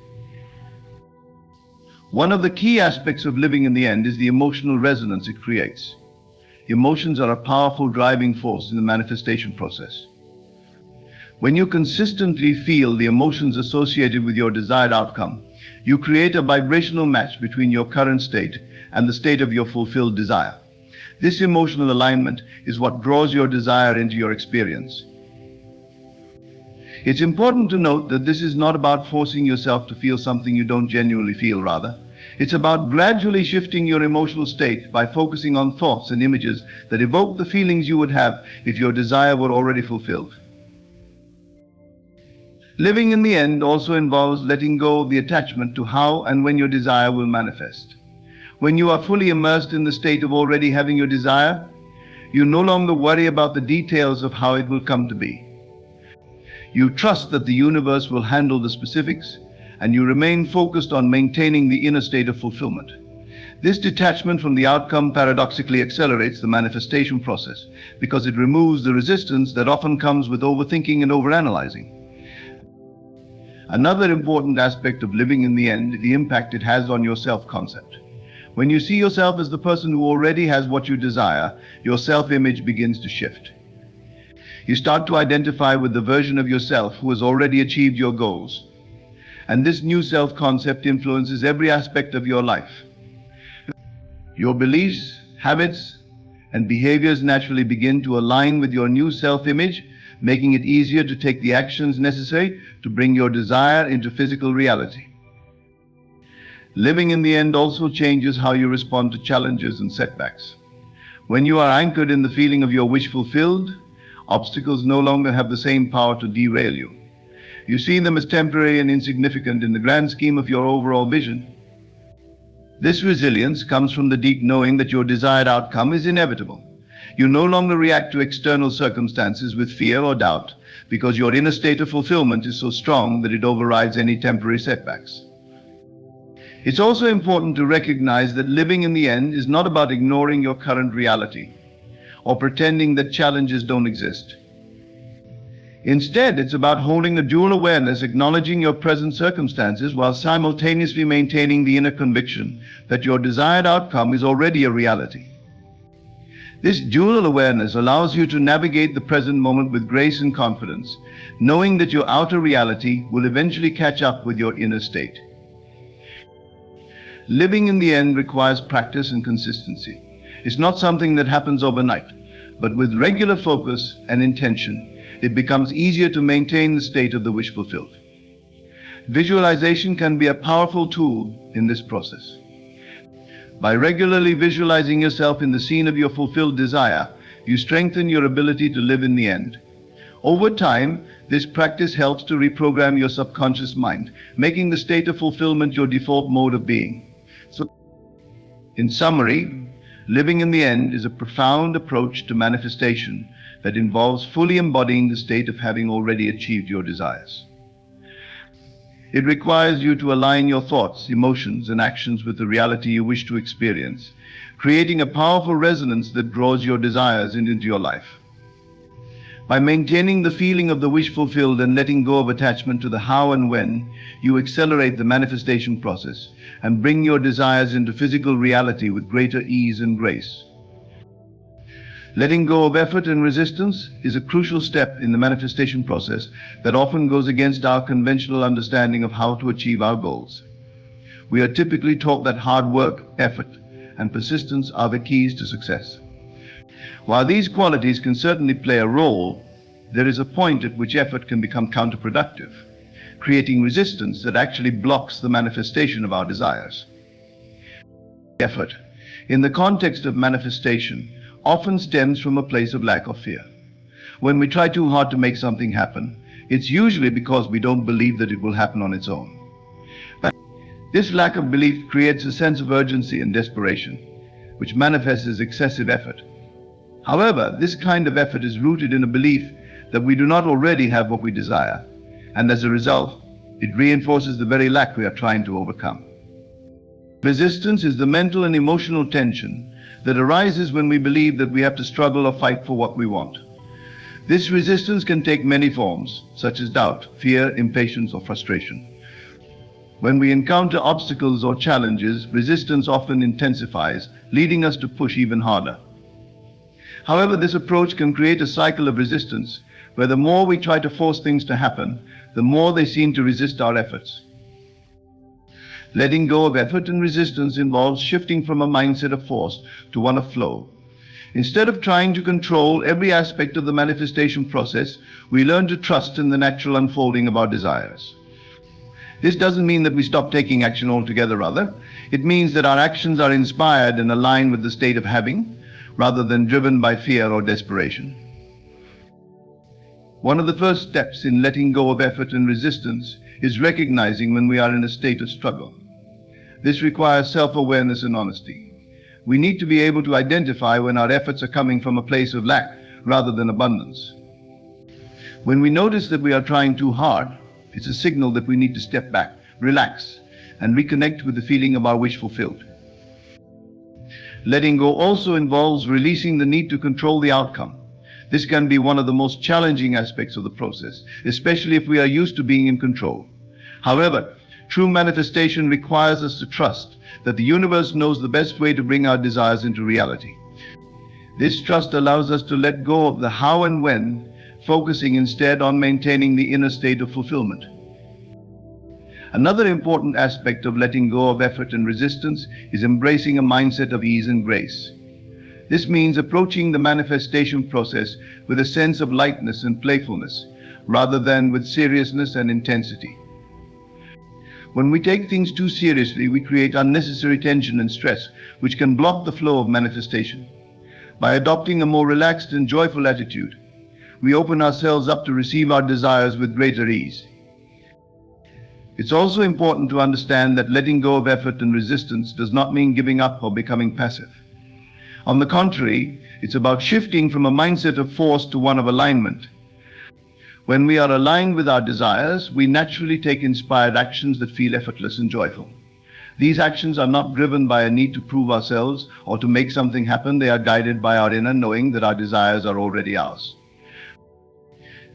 One of the key aspects of living in the end is the emotional resonance it creates. Emotions are a powerful driving force in the manifestation process. When you consistently feel the emotions associated with your desired outcome, you create a vibrational match between your current state and the state of your fulfilled desire. This emotional alignment is what draws your desire into your experience. It's important to note that this is not about forcing yourself to feel something you don't genuinely feel, rather. It's about gradually shifting your emotional state by focusing on thoughts and images that evoke the feelings you would have if your desire were already fulfilled. Living in the end also involves letting go of the attachment to how and when your desire will manifest. When you are fully immersed in the state of already having your desire, you no longer worry about the details of how it will come to be. You trust that the universe will handle the specifics, and you remain focused on maintaining the inner state of fulfillment. This detachment from the outcome paradoxically accelerates the manifestation process because it removes the resistance that often comes with overthinking and overanalyzing. Another important aspect of living in the end is the impact it has on your self-concept. When you see yourself as the person who already has what you desire, your self-image begins to shift. You start to identify with the version of yourself who has already achieved your goals. And this new self-concept influences every aspect of your life. Your beliefs, habits, and behaviors naturally begin to align with your new self-image, making it easier to take the actions necessary to bring your desire into physical reality. Living in the end also changes how you respond to challenges and setbacks. When you are anchored in the feeling of your wish fulfilled, obstacles no longer have the same power to derail you. You see them as temporary and insignificant in the grand scheme of your overall vision. This resilience comes from the deep knowing that your desired outcome is inevitable. You no longer react to external circumstances with fear or doubt because your inner state of fulfillment is so strong that it overrides any temporary setbacks. It's also important to recognize that living in the end is not about ignoring your current reality or pretending that challenges don't exist. Instead, it's about holding a dual awareness, acknowledging your present circumstances while simultaneously maintaining the inner conviction that your desired outcome is already a reality. This dual awareness allows you to navigate the present moment with grace and confidence, knowing that your outer reality will eventually catch up with your inner state. Living in the end requires practice and consistency. It's not something that happens overnight, but with regular focus and intention, it becomes easier to maintain the state of the wish fulfilled. Visualization can be a powerful tool in this process. By regularly visualizing yourself in the scene of your fulfilled desire, you strengthen your ability to live in the end. Over time, this practice helps to reprogram your subconscious mind, making the state of fulfillment your default mode of being. So, in summary, living in the end is a profound approach to manifestation that involves fully embodying the state of having already achieved your desires. It requires you to align your thoughts, emotions, and actions with the reality you wish to experience, creating a powerful resonance that draws your desires into your life. By maintaining the feeling of the wish fulfilled and letting go of attachment to the how and when, you accelerate the manifestation process and bring your desires into physical reality with greater ease and grace. Letting go of effort and resistance is a crucial step in the manifestation process that often goes against our conventional understanding of how to achieve our goals. We are typically taught that hard work, effort, and persistence are the keys to success. While these qualities can certainly play a role, there is a point at which effort can become counterproductive, creating resistance that actually blocks the manifestation of our desires. Effort, in the context of manifestation, often stems from a place of lack of fear. When we try too hard to make something happen, it's usually because we don't believe that it will happen on its own. But this lack of belief creates a sense of urgency and desperation, which manifests as excessive effort. However, this kind of effort is rooted in a belief that we do not already have what we desire, and as a result, it reinforces the very lack we are trying to overcome. Resistance is the mental and emotional tension that arises when we believe that we have to struggle or fight for what we want. This resistance can take many forms, such as doubt, fear, impatience, or frustration. When we encounter obstacles or challenges, resistance often intensifies, leading us to push even harder. However, this approach can create a cycle of resistance, where the more we try to force things to happen, the more they seem to resist our efforts. Letting go of effort and resistance involves shifting from a mindset of force to one of flow. Instead of trying to control every aspect of the manifestation process, we learn to trust in the natural unfolding of our desires. This doesn't mean that we stop taking action altogether, rather. It means that our actions are inspired and aligned with the state of having, rather than driven by fear or desperation. One of the first steps in letting go of effort and resistance is recognizing when we are in a state of struggle. This requires self-awareness and honesty. We need to be able to identify when our efforts are coming from a place of lack rather than abundance. When we notice that we are trying too hard, it's a signal that we need to step back, relax, and reconnect with the feeling of our wish fulfilled. Letting go also involves releasing the need to control the outcome. This can be one of the most challenging aspects of the process, especially if we are used to being in control. However, true manifestation requires us to trust that the universe knows the best way to bring our desires into reality. This trust allows us to let go of the how and when, focusing instead on maintaining the inner state of fulfillment. Another important aspect of letting go of effort and resistance is embracing a mindset of ease and grace. This means approaching the manifestation process with a sense of lightness and playfulness, rather than with seriousness and intensity. When we take things too seriously, we create unnecessary tension and stress, which can block the flow of manifestation. By adopting a more relaxed and joyful attitude, we open ourselves up to receive our desires with greater ease. It's also important to understand that letting go of effort and resistance does not mean giving up or becoming passive. On the contrary, it's about shifting from a mindset of force to one of alignment. When we are aligned with our desires, we naturally take inspired actions that feel effortless and joyful. These actions are not driven by a need to prove ourselves or to make something happen. They are guided by our inner knowing that our desires are already ours.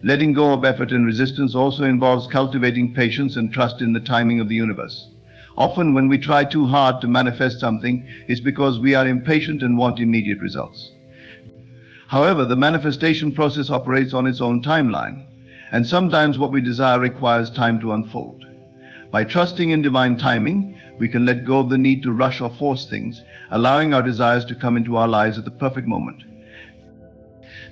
Letting go of effort and resistance also involves cultivating patience and trust in the timing of the universe. Often when we try too hard to manifest something, it's because we are impatient and want immediate results. However, the manifestation process operates on its own timeline, and sometimes what we desire requires time to unfold. By trusting in divine timing, we can let go of the need to rush or force things, allowing our desires to come into our lives at the perfect moment.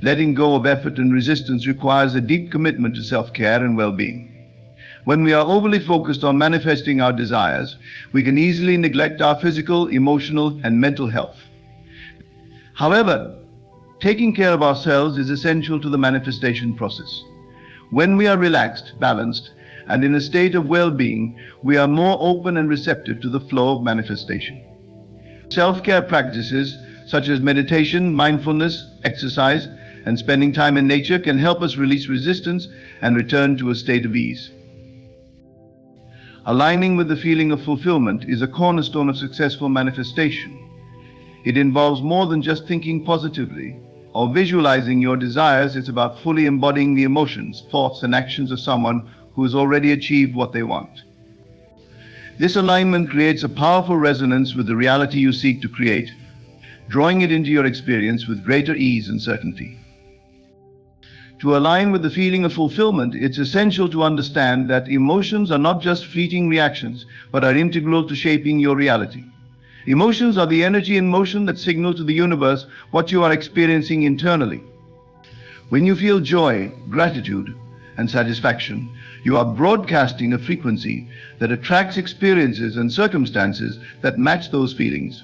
Letting go of effort and resistance requires a deep commitment to self-care and well-being. When we are overly focused on manifesting our desires, we can easily neglect our physical, emotional, and mental health. However, taking care of ourselves is essential to the manifestation process. When we are relaxed, balanced, and in a state of well-being, we are more open and receptive to the flow of manifestation. Self-care practices such as meditation, mindfulness, exercise, and spending time in nature can help us release resistance and return to a state of ease. Aligning with the feeling of fulfillment is a cornerstone of successful manifestation. It involves more than just thinking positively or visualizing your desires. It's about fully embodying the emotions, thoughts, and actions of someone who has already achieved what they want. This alignment creates a powerful resonance with the reality you seek to create, drawing it into your experience with greater ease and certainty. To align with the feeling of fulfillment, it's essential to understand that emotions are not just fleeting reactions, but are integral to shaping your reality. Emotions are the energy in motion that signal to the universe what you are experiencing internally. When you feel joy, gratitude, and satisfaction, you are broadcasting a frequency that attracts experiences and circumstances that match those feelings.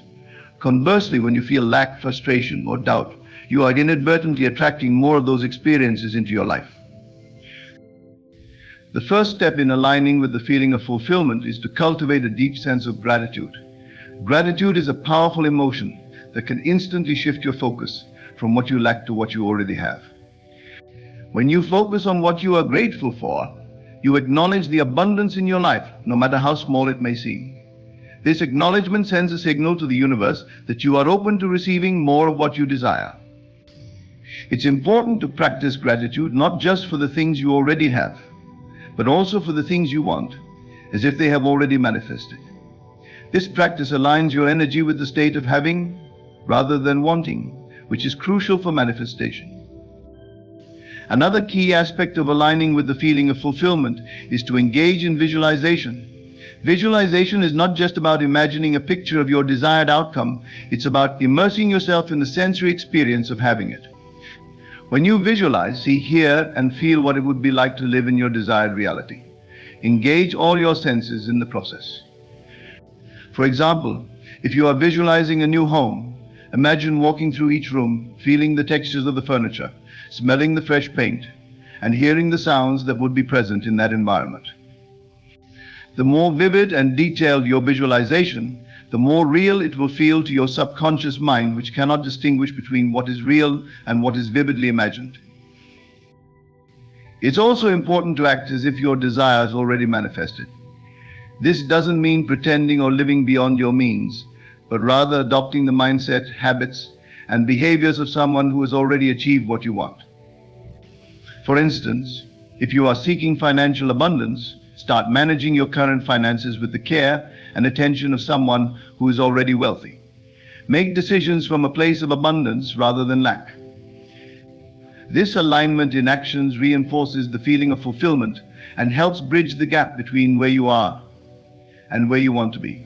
Conversely, when you feel lack, frustration, or doubt, you are inadvertently attracting more of those experiences into your life. The first step in aligning with the feeling of fulfillment is to cultivate a deep sense of gratitude. Gratitude is a powerful emotion that can instantly shift your focus, from what you lack to what you already have. When you focus on what you are grateful for, you acknowledge the abundance in your life, no matter how small it may seem. This acknowledgement sends a signal to the universe that you are open to receiving more of what you desire. It's important to practice gratitude not just for the things you already have, but also for the things you want, as if they have already manifested. This practice aligns your energy with the state of having rather than wanting, which is crucial for manifestation. Another key aspect of aligning with the feeling of fulfillment is to engage in visualization. Visualization is not just about imagining a picture of your desired outcome, it's about immersing yourself in the sensory experience of having it. When you visualize, see, hear, and feel what it would be like to live in your desired reality. Engage all your senses in the process. For example, if you are visualizing a new home, imagine walking through each room, feeling the textures of the furniture, smelling the fresh paint, and hearing the sounds that would be present in that environment. The more vivid and detailed your visualization, the more real it will feel to your subconscious mind, which cannot distinguish between what is real and what is vividly imagined. It's also important to act as if your desire is already manifested. This doesn't mean pretending or living beyond your means, but rather adopting the mindset, habits, and behaviors of someone who has already achieved what you want. For instance, if you are seeking financial abundance, start managing your current finances with the care and attention of someone who is already wealthy. Make decisions from a place of abundance rather than lack. This alignment in actions reinforces the feeling of fulfillment and helps bridge the gap between where you are and where you want to be.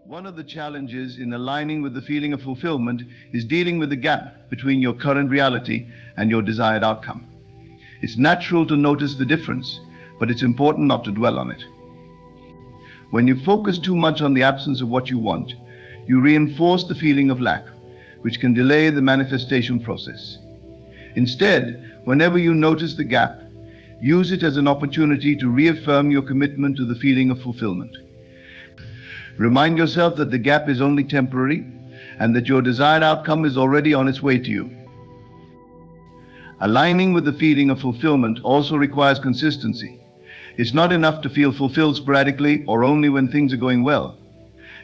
One of the challenges in aligning with the feeling of fulfillment is dealing with the gap between your current reality and your desired outcome. It's natural to notice the difference, but it's important not to dwell on it. When you focus too much on the absence of what you want, you reinforce the feeling of lack, which can delay the manifestation process. Instead, whenever you notice the gap, use it as an opportunity to reaffirm your commitment to the feeling of fulfillment. Remind yourself that the gap is only temporary and that your desired outcome is already on its way to you. Aligning with the feeling of fulfillment also requires consistency. It's not enough to feel fulfilled sporadically or only when things are going well.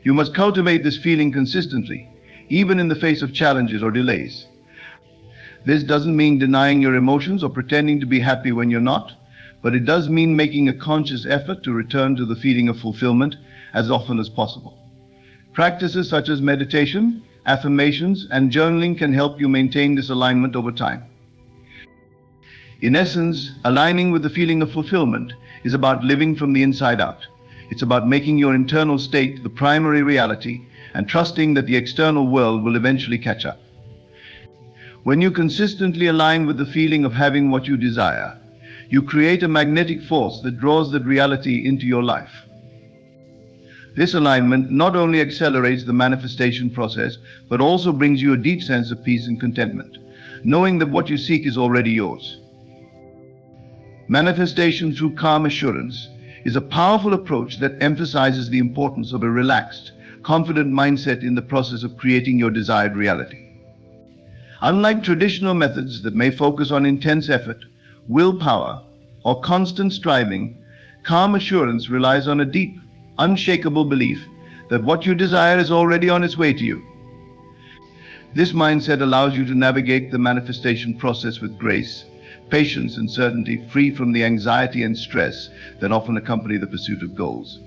You must cultivate this feeling consistently, even in the face of challenges or delays. This doesn't mean denying your emotions or pretending to be happy when you're not, but it does mean making a conscious effort to return to the feeling of fulfillment as often as possible. Practices such as meditation, affirmations, and journaling can help you maintain this alignment over time. In essence, aligning with the feeling of fulfillment is about living from the inside out. It's about making your internal state the primary reality and trusting that the external world will eventually catch up. When you consistently align with the feeling of having what you desire, you create a magnetic force that draws that reality into your life. This alignment not only accelerates the manifestation process, but also brings you a deep sense of peace and contentment, knowing that what you seek is already yours. Manifestation through calm assurance is a powerful approach that emphasizes the importance of a relaxed, confident mindset in the process of creating your desired reality. Unlike traditional methods that may focus on intense effort, willpower, or constant striving, calm assurance relies on a deep, unshakable belief that what you desire is already on its way to you. This mindset allows you to navigate the manifestation process with grace, patience, and certainty, free from the anxiety and stress that often accompany the pursuit of goals.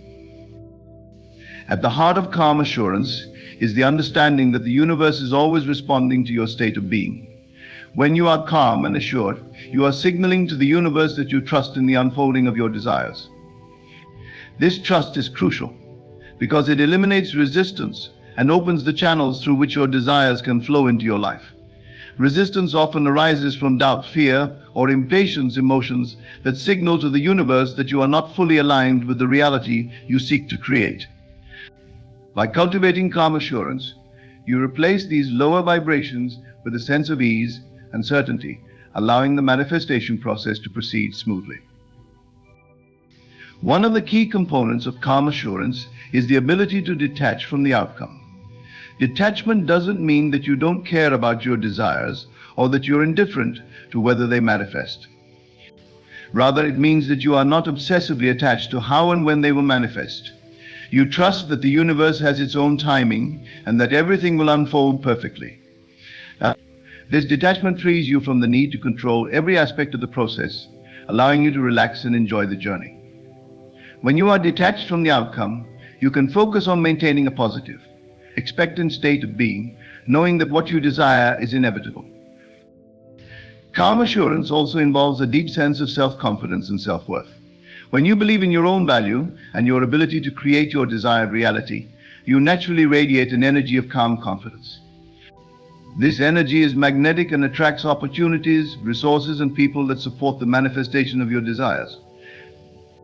At the heart of calm assurance is the understanding that the universe is always responding to your state of being. When you are calm and assured, you are signaling to the universe that you trust in the unfolding of your desires. This trust is crucial because it eliminates resistance and opens the channels through which your desires can flow into your life. Resistance often arises from doubt, fear, or impatience emotions that signal to the universe that you are not fully aligned with the reality you seek to create. By cultivating calm assurance, you replace these lower vibrations with a sense of ease and certainty, allowing the manifestation process to proceed smoothly. One of the key components of calm assurance is the ability to detach from the outcome. Detachment doesn't mean that you don't care about your desires or that you're indifferent to whether they manifest. Rather, it means that you are not obsessively attached to how and when they will manifest. You trust that the universe has its own timing and that everything will unfold perfectly. This detachment frees you from the need to control every aspect of the process, allowing you to relax and enjoy the journey. When you are detached from the outcome, you can focus on maintaining a positive, expectant state of being, knowing that what you desire is inevitable. Calm assurance also involves a deep sense of self-confidence and self-worth. When you believe in your own value and your ability to create your desired reality, you naturally radiate an energy of calm confidence. This energy is magnetic and attracts opportunities, resources, and people that support the manifestation of your desires.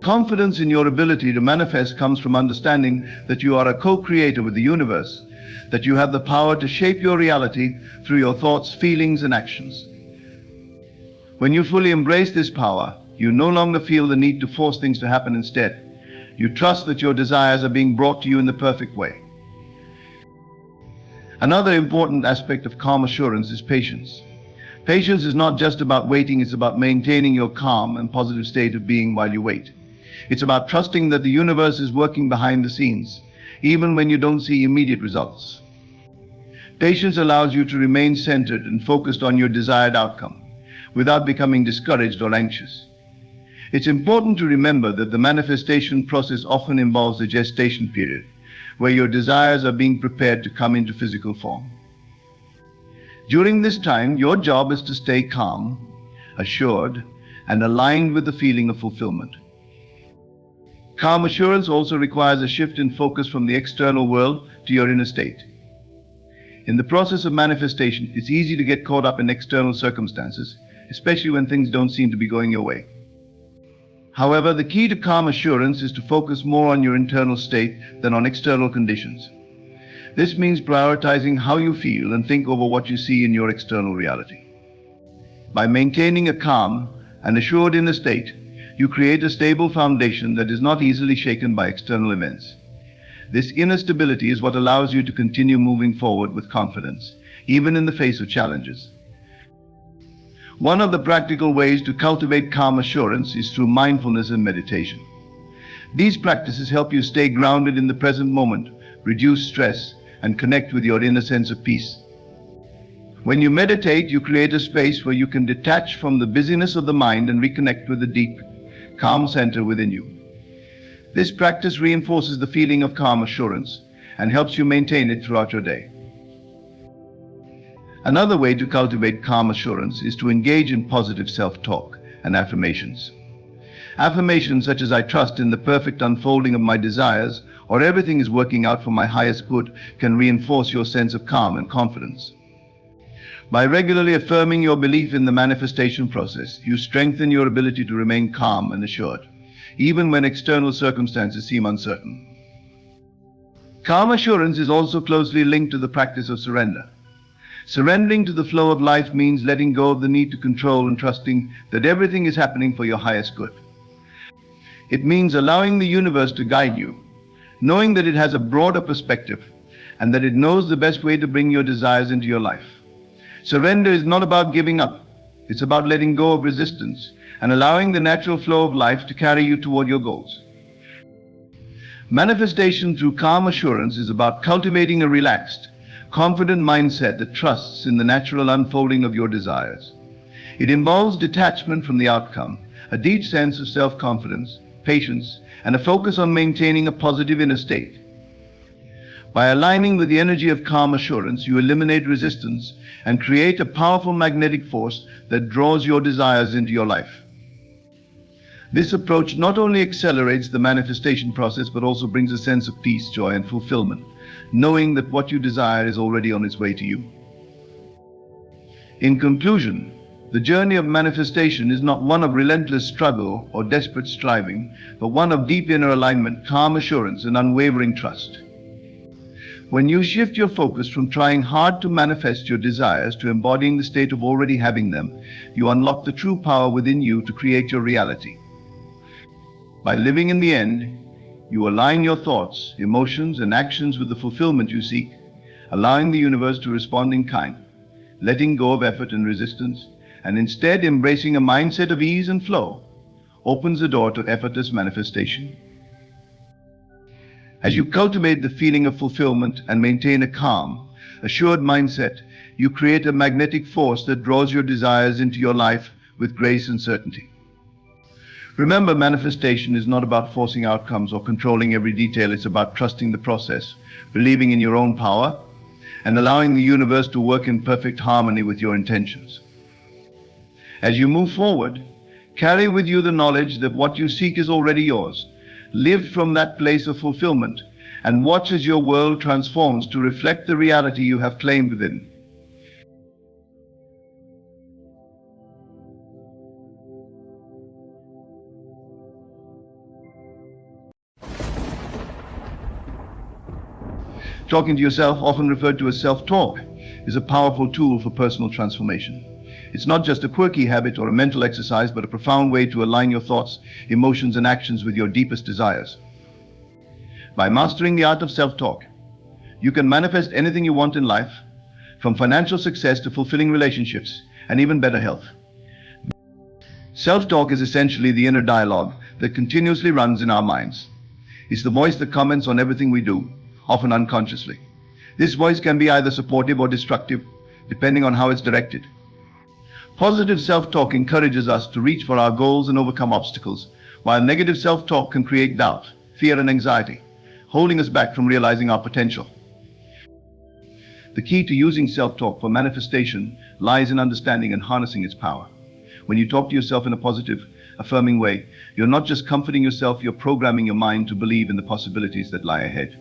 Confidence in your ability to manifest comes from understanding that you are a co-creator with the universe, that you have the power to shape your reality through your thoughts, feelings, and actions. When you fully embrace this power, you no longer feel the need to force things to happen instead. You trust that your desires are being brought to you in the perfect way. Another important aspect of calm assurance is patience. Patience is not just about waiting, it's about maintaining your calm and positive state of being while you wait. It's about trusting that the universe is working behind the scenes, even when you don't see immediate results. Patience allows you to remain centered and focused on your desired outcome, without becoming discouraged or anxious. It's important to remember that the manifestation process often involves a gestation period, where your desires are being prepared to come into physical form. During this time, your job is to stay calm, assured, and aligned with the feeling of fulfillment. Calm assurance also requires a shift in focus from the external world to your inner state. In the process of manifestation, it's easy to get caught up in external circumstances, especially when things don't seem to be going your way. However, the key to calm assurance is to focus more on your internal state than on external conditions. This means prioritizing how you feel and think over what you see in your external reality. By maintaining a calm and assured inner state, you create a stable foundation that is not easily shaken by external events. This inner stability is what allows you to continue moving forward with confidence, even in the face of challenges. One of the practical ways to cultivate calm assurance is through mindfulness and meditation. These practices help you stay grounded in the present moment, reduce stress, and connect with your inner sense of peace. When you meditate, you create a space where you can detach from the busyness of the mind and reconnect with the deep, calm center within you. This practice reinforces the feeling of calm assurance and helps you maintain it throughout your day. Another way to cultivate calm assurance is to engage in positive self-talk and affirmations. Affirmations such as "I trust in the perfect unfolding of my desires" or "everything is working out for my highest good" can reinforce your sense of calm and confidence. By regularly affirming your belief in the manifestation process, you strengthen your ability to remain calm and assured, even when external circumstances seem uncertain. Calm assurance is also closely linked to the practice of surrender. Surrendering to the flow of life means letting go of the need to control and trusting that everything is happening for your highest good. It means allowing the universe to guide you, knowing that it has a broader perspective and that it knows the best way to bring your desires into your life. Surrender is not about giving up. It's about letting go of resistance and allowing the natural flow of life to carry you toward your goals. Manifestation through calm assurance is about cultivating a relaxed, confident mindset that trusts in the natural unfolding of your desires. It involves detachment from the outcome, a deep sense of self-confidence, patience, and a focus on maintaining a positive inner state. By aligning with the energy of calm assurance, you eliminate resistance and create a powerful magnetic force that draws your desires into your life. This approach not only accelerates the manifestation process, but also brings a sense of peace, joy, and fulfillment, knowing that what you desire is already on its way to you. In conclusion, the journey of manifestation is not one of relentless struggle or desperate striving, but one of deep inner alignment, calm assurance, and unwavering trust. When you shift your focus from trying hard to manifest your desires to embodying the state of already having them, you unlock the true power within you to create your reality. By living in the end, you align your thoughts, emotions, and actions with the fulfillment you seek, allowing the universe to respond in kind, letting go of effort and resistance, and instead embracing a mindset of ease and flow opens the door to effortless manifestation. As you cultivate the feeling of fulfillment and maintain a calm, assured mindset, you create a magnetic force that draws your desires into your life with grace and certainty. Remember, manifestation is not about forcing outcomes or controlling every detail. It's about trusting the process, believing in your own power, and allowing the universe to work in perfect harmony with your intentions. As you move forward, carry with you the knowledge that what you seek is already yours. Live from that place of fulfillment and watch as your world transforms to reflect the reality you have claimed within. Talking to yourself, often referred to as self-talk, is a powerful tool for personal transformation. It's not just a quirky habit or a mental exercise, but a profound way to align your thoughts, emotions, and actions with your deepest desires. By mastering the art of self-talk, you can manifest anything you want in life, from financial success to fulfilling relationships and even better health. Self-talk is essentially the inner dialogue that continuously runs in our minds. It's the voice that comments on everything we do, often unconsciously. This voice can be either supportive or destructive, depending on how it's directed. Positive self-talk encourages us to reach for our goals and overcome obstacles, while negative self-talk can create doubt, fear, and anxiety, holding us back from realizing our potential. The key to using self-talk for manifestation lies in understanding and harnessing its power. When you talk to yourself in a positive, affirming way, you're not just comforting yourself, you're programming your mind to believe in the possibilities that lie ahead.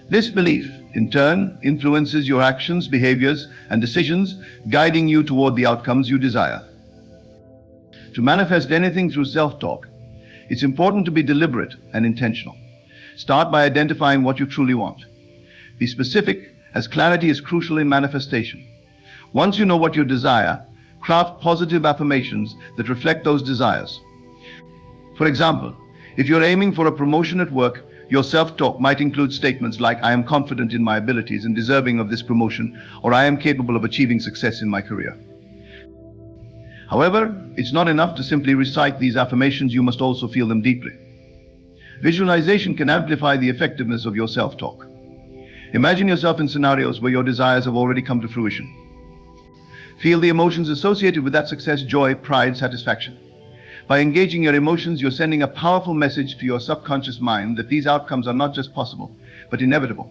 This belief, in turn, influences your actions, behaviors, and decisions, guiding you toward the outcomes you desire. To manifest anything through self-talk, it's important to be deliberate and intentional. Start by identifying what you truly want. Be specific, as clarity is crucial in manifestation. Once you know what you desire, craft positive affirmations that reflect those desires. For example, if you're aiming for a promotion at work, your self-talk might include statements like, "I am confident in my abilities and deserving of this promotion," or "I am capable of achieving success in my career." However, it's not enough to simply recite these affirmations, you must also feel them deeply. Visualization can amplify the effectiveness of your self-talk. Imagine yourself in scenarios where your desires have already come to fruition. Feel the emotions associated with that success: joy, pride, satisfaction. By engaging your emotions, you're sending a powerful message to your subconscious mind that these outcomes are not just possible, but inevitable.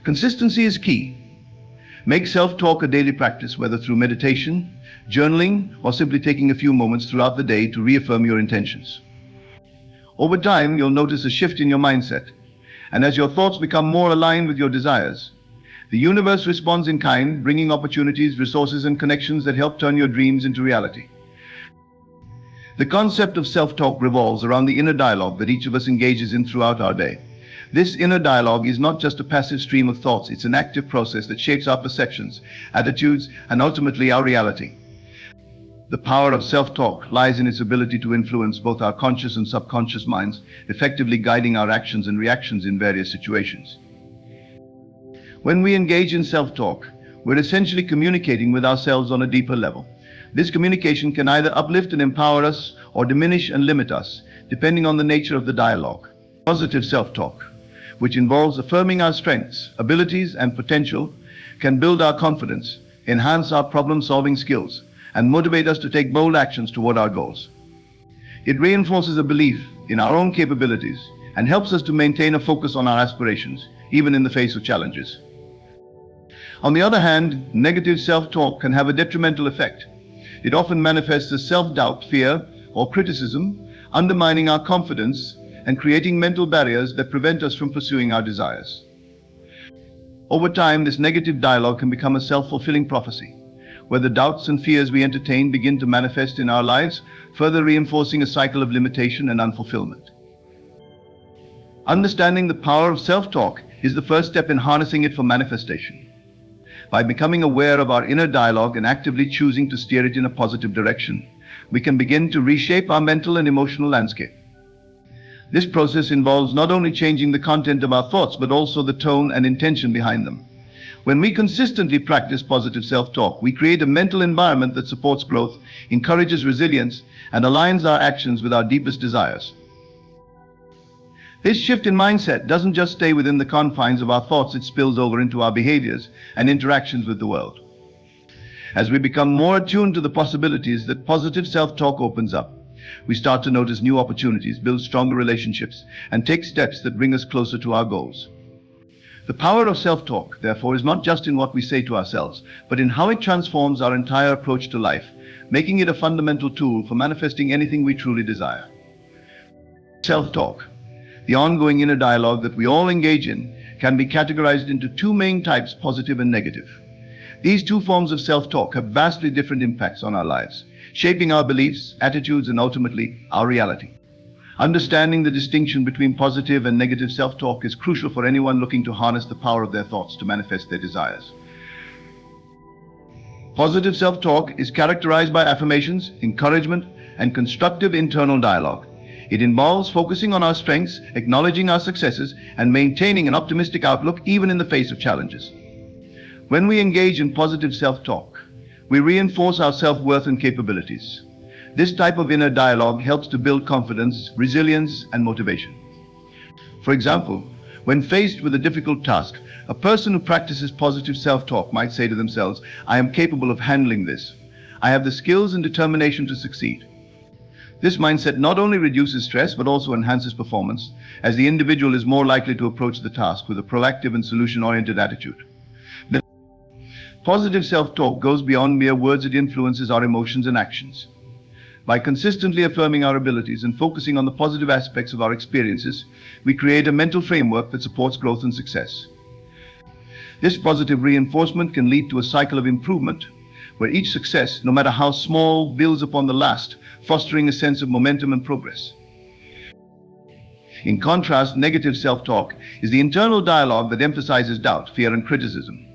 Consistency is key. Make self-talk a daily practice, whether through meditation, journaling, or simply taking a few moments throughout the day to reaffirm your intentions. Over time, you'll notice a shift in your mindset, and as your thoughts become more aligned with your desires, the universe responds in kind, bringing opportunities, resources, and connections that help turn your dreams into reality. The concept of self-talk revolves around the inner dialogue that each of us engages in throughout our day. This inner dialogue is not just a passive stream of thoughts, it's an active process that shapes our perceptions, attitudes, and ultimately our reality. The power of self-talk lies in its ability to influence both our conscious and subconscious minds, effectively guiding our actions and reactions in various situations. When we engage in self-talk, we're essentially communicating with ourselves on a deeper level. This communication can either uplift and empower us or diminish and limit us, depending on the nature of the dialogue. Positive self-talk, which involves affirming our strengths, abilities, and potential, can build our confidence, enhance our problem-solving skills, and motivate us to take bold actions toward our goals. It reinforces a belief in our own capabilities and helps us to maintain a focus on our aspirations, even in the face of challenges. On the other hand, negative self-talk can have a detrimental effect. It often manifests as self-doubt, fear, or criticism, undermining our confidence and creating mental barriers that prevent us from pursuing our desires. Over time, this negative dialogue can become a self-fulfilling prophecy, where the doubts and fears we entertain begin to manifest in our lives, further reinforcing a cycle of limitation and unfulfillment. Understanding the power of self-talk is the first step in harnessing it for manifestation. By becoming aware of our inner dialogue and actively choosing to steer it in a positive direction, we can begin to reshape our mental and emotional landscape. This process involves not only changing the content of our thoughts, but also the tone and intention behind them. When we consistently practice positive self-talk, we create a mental environment that supports growth, encourages resilience, and aligns our actions with our deepest desires. This shift in mindset doesn't just stay within the confines of our thoughts, it spills over into our behaviors and interactions with the world. As we become more attuned to the possibilities that positive self-talk opens up, we start to notice new opportunities, build stronger relationships, and take steps that bring us closer to our goals. The power of self-talk, therefore, is not just in what we say to ourselves, but in how it transforms our entire approach to life, making it a fundamental tool for manifesting anything we truly desire. Self-talk, the ongoing inner dialogue that we all engage in, can be categorized into two main types, positive and negative. These two forms of self-talk have vastly different impacts on our lives, shaping our beliefs, attitudes, and ultimately, our reality. Understanding the distinction between positive and negative self-talk is crucial for anyone looking to harness the power of their thoughts to manifest their desires. Positive self-talk is characterized by affirmations, encouragement, and constructive internal dialogue. It involves focusing on our strengths, acknowledging our successes, and maintaining an optimistic outlook even in the face of challenges. When we engage in positive self-talk, we reinforce our self-worth and capabilities. This type of inner dialogue helps to build confidence, resilience, and motivation. For example, when faced with a difficult task, a person who practices positive self-talk might say to themselves, "I am capable of handling this. I have the skills and determination to succeed." This mindset not only reduces stress, but also enhances performance, as the individual is more likely to approach the task with a proactive and solution-oriented attitude. Positive self-talk goes beyond mere words. It influences our emotions and actions. By consistently affirming our abilities and focusing on the positive aspects of our experiences, we create a mental framework that supports growth and success. This positive reinforcement can lead to a cycle of improvement, where each success, no matter how small, builds upon the last, fostering a sense of momentum and progress. In contrast, negative self-talk is the internal dialogue that emphasizes doubt, fear, and criticism.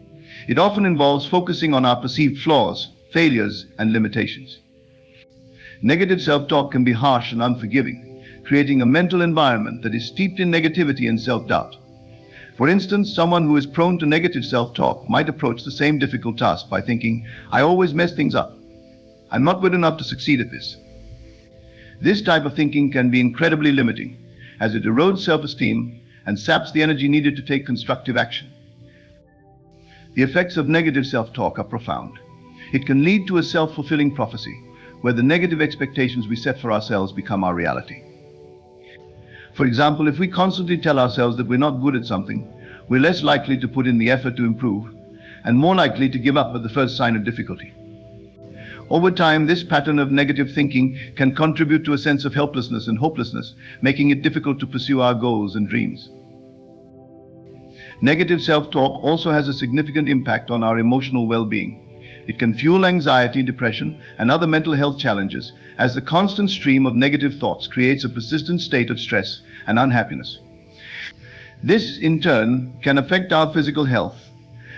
It often involves focusing on our perceived flaws, failures, and limitations. Negative self-talk can be harsh and unforgiving, creating a mental environment that is steeped in negativity and self-doubt. For instance, someone who is prone to negative self-talk might approach the same difficult task by thinking, "I always mess things up. I'm not good enough to succeed at this." This type of thinking can be incredibly limiting, as it erodes self-esteem and saps the energy needed to take constructive action. The effects of negative self-talk are profound. It can lead to a self-fulfilling prophecy, where the negative expectations we set for ourselves become our reality. For example, if we constantly tell ourselves that we're not good at something, we're less likely to put in the effort to improve, and more likely to give up at the first sign of difficulty. Over time, this pattern of negative thinking can contribute to a sense of helplessness and hopelessness, making it difficult to pursue our goals and dreams. Negative self-talk also has a significant impact on our emotional well-being. It can fuel anxiety, depression, and other mental health challenges, as the constant stream of negative thoughts creates a persistent state of stress and unhappiness. This, in turn, can affect our physical health,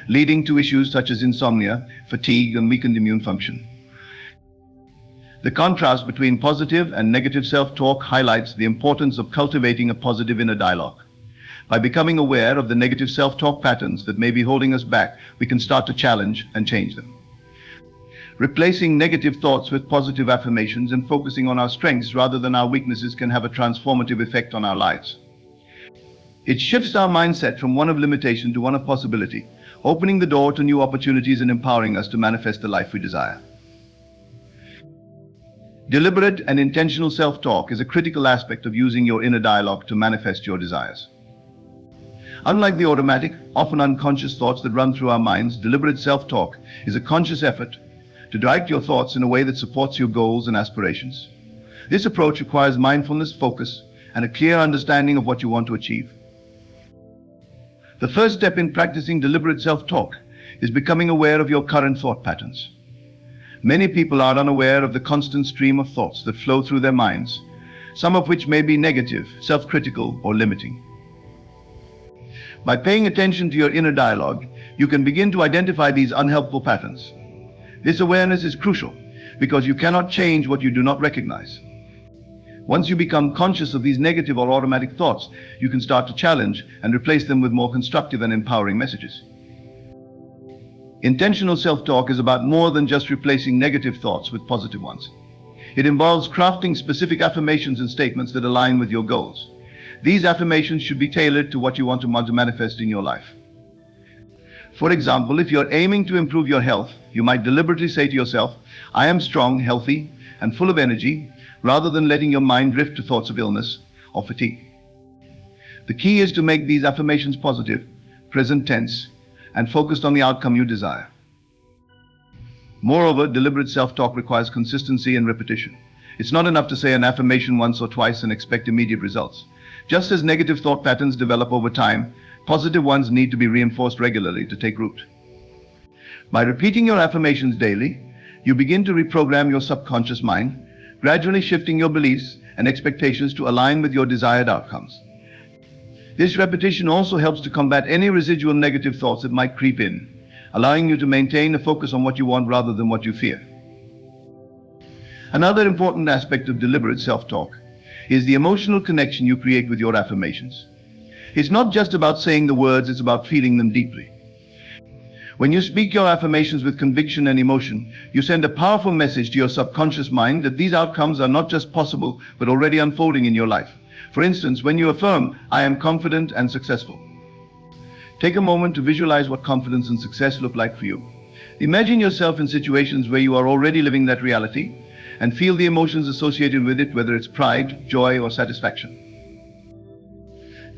leading to issues such as insomnia, fatigue, and weakened immune function. The contrast between positive and negative self-talk highlights the importance of cultivating a positive inner dialogue. By becoming aware of the negative self-talk patterns that may be holding us back, we can start to challenge and change them. Replacing negative thoughts with positive affirmations and focusing on our strengths rather than our weaknesses can have a transformative effect on our lives. It shifts our mindset from one of limitation to one of possibility, opening the door to new opportunities and empowering us to manifest the life we desire. Deliberate and intentional self-talk is a critical aspect of using your inner dialogue to manifest your desires. Unlike the automatic, often unconscious thoughts that run through our minds, deliberate self-talk is a conscious effort to direct your thoughts in a way that supports your goals and aspirations. This approach requires mindfulness, focus, and a clear understanding of what you want to achieve. The first step in practicing deliberate self-talk is becoming aware of your current thought patterns. Many people are unaware of the constant stream of thoughts that flow through their minds, some of which may be negative, self-critical, or limiting. By paying attention to your inner dialogue, you can begin to identify these unhelpful patterns. This awareness is crucial, because you cannot change what you do not recognize. Once you become conscious of these negative or automatic thoughts, you can start to challenge and replace them with more constructive and empowering messages. Intentional self-talk is about more than just replacing negative thoughts with positive ones. It involves crafting specific affirmations and statements that align with your goals. These affirmations should be tailored to what you want to manifest in your life. For example, if you're aiming to improve your health, you might deliberately say to yourself, "I am strong, healthy, and full of energy," rather than letting your mind drift to thoughts of illness or fatigue. The key is to make these affirmations positive, present tense, and focused on the outcome you desire. Moreover, deliberate self-talk requires consistency and repetition. It's not enough to say an affirmation once or twice and expect immediate results. Just as negative thought patterns develop over time, positive ones need to be reinforced regularly to take root. By repeating your affirmations daily, you begin to reprogram your subconscious mind, gradually shifting your beliefs and expectations to align with your desired outcomes. This repetition also helps to combat any residual negative thoughts that might creep in, allowing you to maintain a focus on what you want rather than what you fear. Another important aspect of deliberate self-talk is the emotional connection you create with your affirmations. It's not just about saying the words, it's about feeling them deeply. When you speak your affirmations with conviction and emotion, you send a powerful message to your subconscious mind that these outcomes are not just possible, but already unfolding in your life. For instance, when you affirm, "I am confident and successful," take a moment to visualize what confidence and success look like for you. Imagine yourself in situations where you are already living that reality and feel the emotions associated with it, whether it's pride, joy, or satisfaction.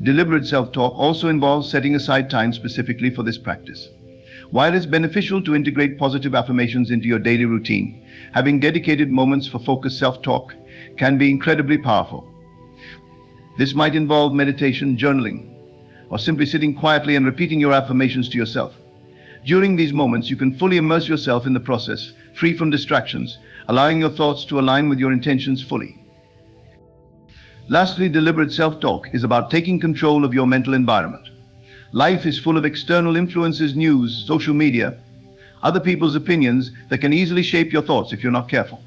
Deliberate self-talk also involves setting aside time specifically for this practice. While it's beneficial to integrate positive affirmations into your daily routine, having dedicated moments for focused self-talk can be incredibly powerful. This might involve meditation, journaling, or simply sitting quietly and repeating your affirmations to yourself. During these moments, you can fully immerse yourself in the process, free from distractions, allowing your thoughts to align with your intentions fully. Lastly, deliberate self-talk is about taking control of your mental environment. Life is full of external influences, news, social media, other people's opinions that can easily shape your thoughts if you're not careful.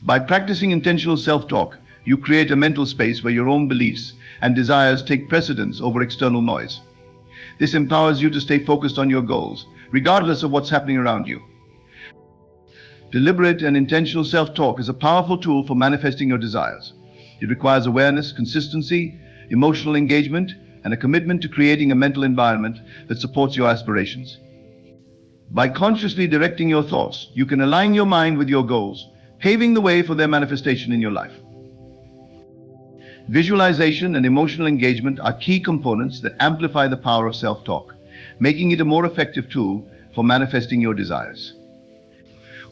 By practicing intentional self-talk, you create a mental space where your own beliefs and desires take precedence over external noise. This empowers you to stay focused on your goals, regardless of what's happening around you. Deliberate and intentional self-talk is a powerful tool for manifesting your desires. It requires awareness, consistency, emotional engagement, and a commitment to creating a mental environment that supports your aspirations. By consciously directing your thoughts, you can align your mind with your goals, paving the way for their manifestation in your life. Visualization and emotional engagement are key components that amplify the power of self-talk, making it a more effective tool for manifesting your desires.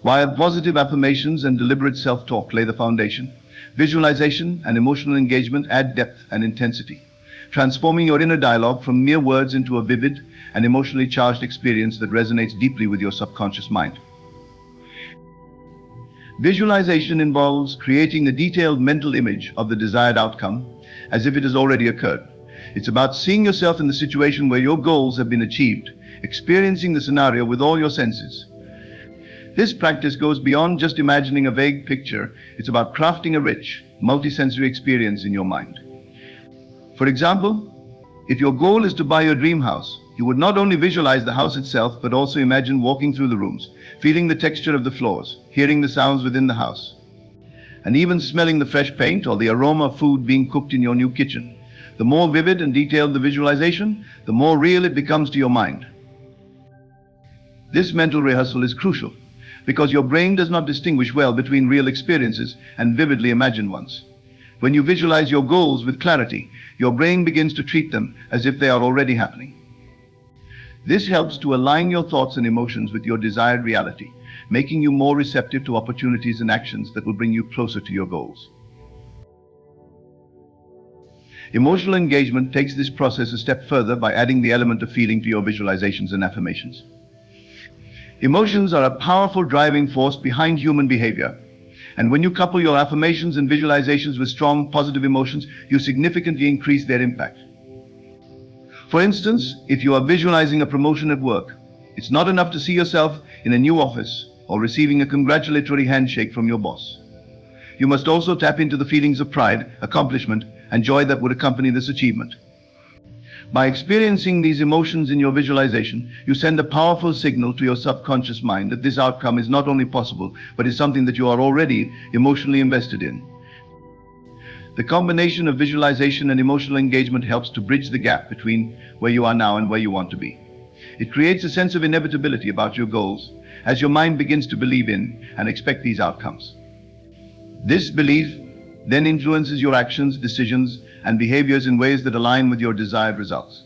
While positive affirmations and deliberate self-talk lay the foundation, visualization and emotional engagement add depth and intensity, transforming your inner dialogue from mere words into a vivid and emotionally charged experience that resonates deeply with your subconscious mind. Visualization involves creating a detailed mental image of the desired outcome as if it has already occurred. It's about seeing yourself in the situation where your goals have been achieved, experiencing the scenario with all your senses. This practice goes beyond just imagining a vague picture. It's about crafting a rich, multisensory experience in your mind. For example, if your goal is to buy your dream house, you would not only visualize the house itself, but also imagine walking through the rooms, feeling the texture of the floors, hearing the sounds within the house, and even smelling the fresh paint or the aroma of food being cooked in your new kitchen. The more vivid and detailed the visualization, the more real it becomes to your mind. This mental rehearsal is crucial because your brain does not distinguish well between real experiences and vividly imagined ones. When you visualize your goals with clarity, your brain begins to treat them as if they are already happening. This helps to align your thoughts and emotions with your desired reality, making you more receptive to opportunities and actions that will bring you closer to your goals. Emotional engagement takes this process a step further by adding the element of feeling to your visualizations and affirmations. Emotions are a powerful driving force behind human behavior, and when you couple your affirmations and visualizations with strong, positive emotions, you significantly increase their impact. For instance, if you are visualizing a promotion at work, it's not enough to see yourself in a new office. or receiving a congratulatory handshake from your boss. You must also tap into the feelings of pride, accomplishment, and joy that would accompany this achievement. By experiencing these emotions in your visualization, you send a powerful signal to your subconscious mind that this outcome is not only possible, but is something that you are already emotionally invested in. The combination of visualization and emotional engagement helps to bridge the gap between where you are now and where you want to be. It creates a sense of inevitability about your goals as your mind begins to believe in and expect these outcomes. This belief then influences your actions, decisions, and behaviors in ways that align with your desired results.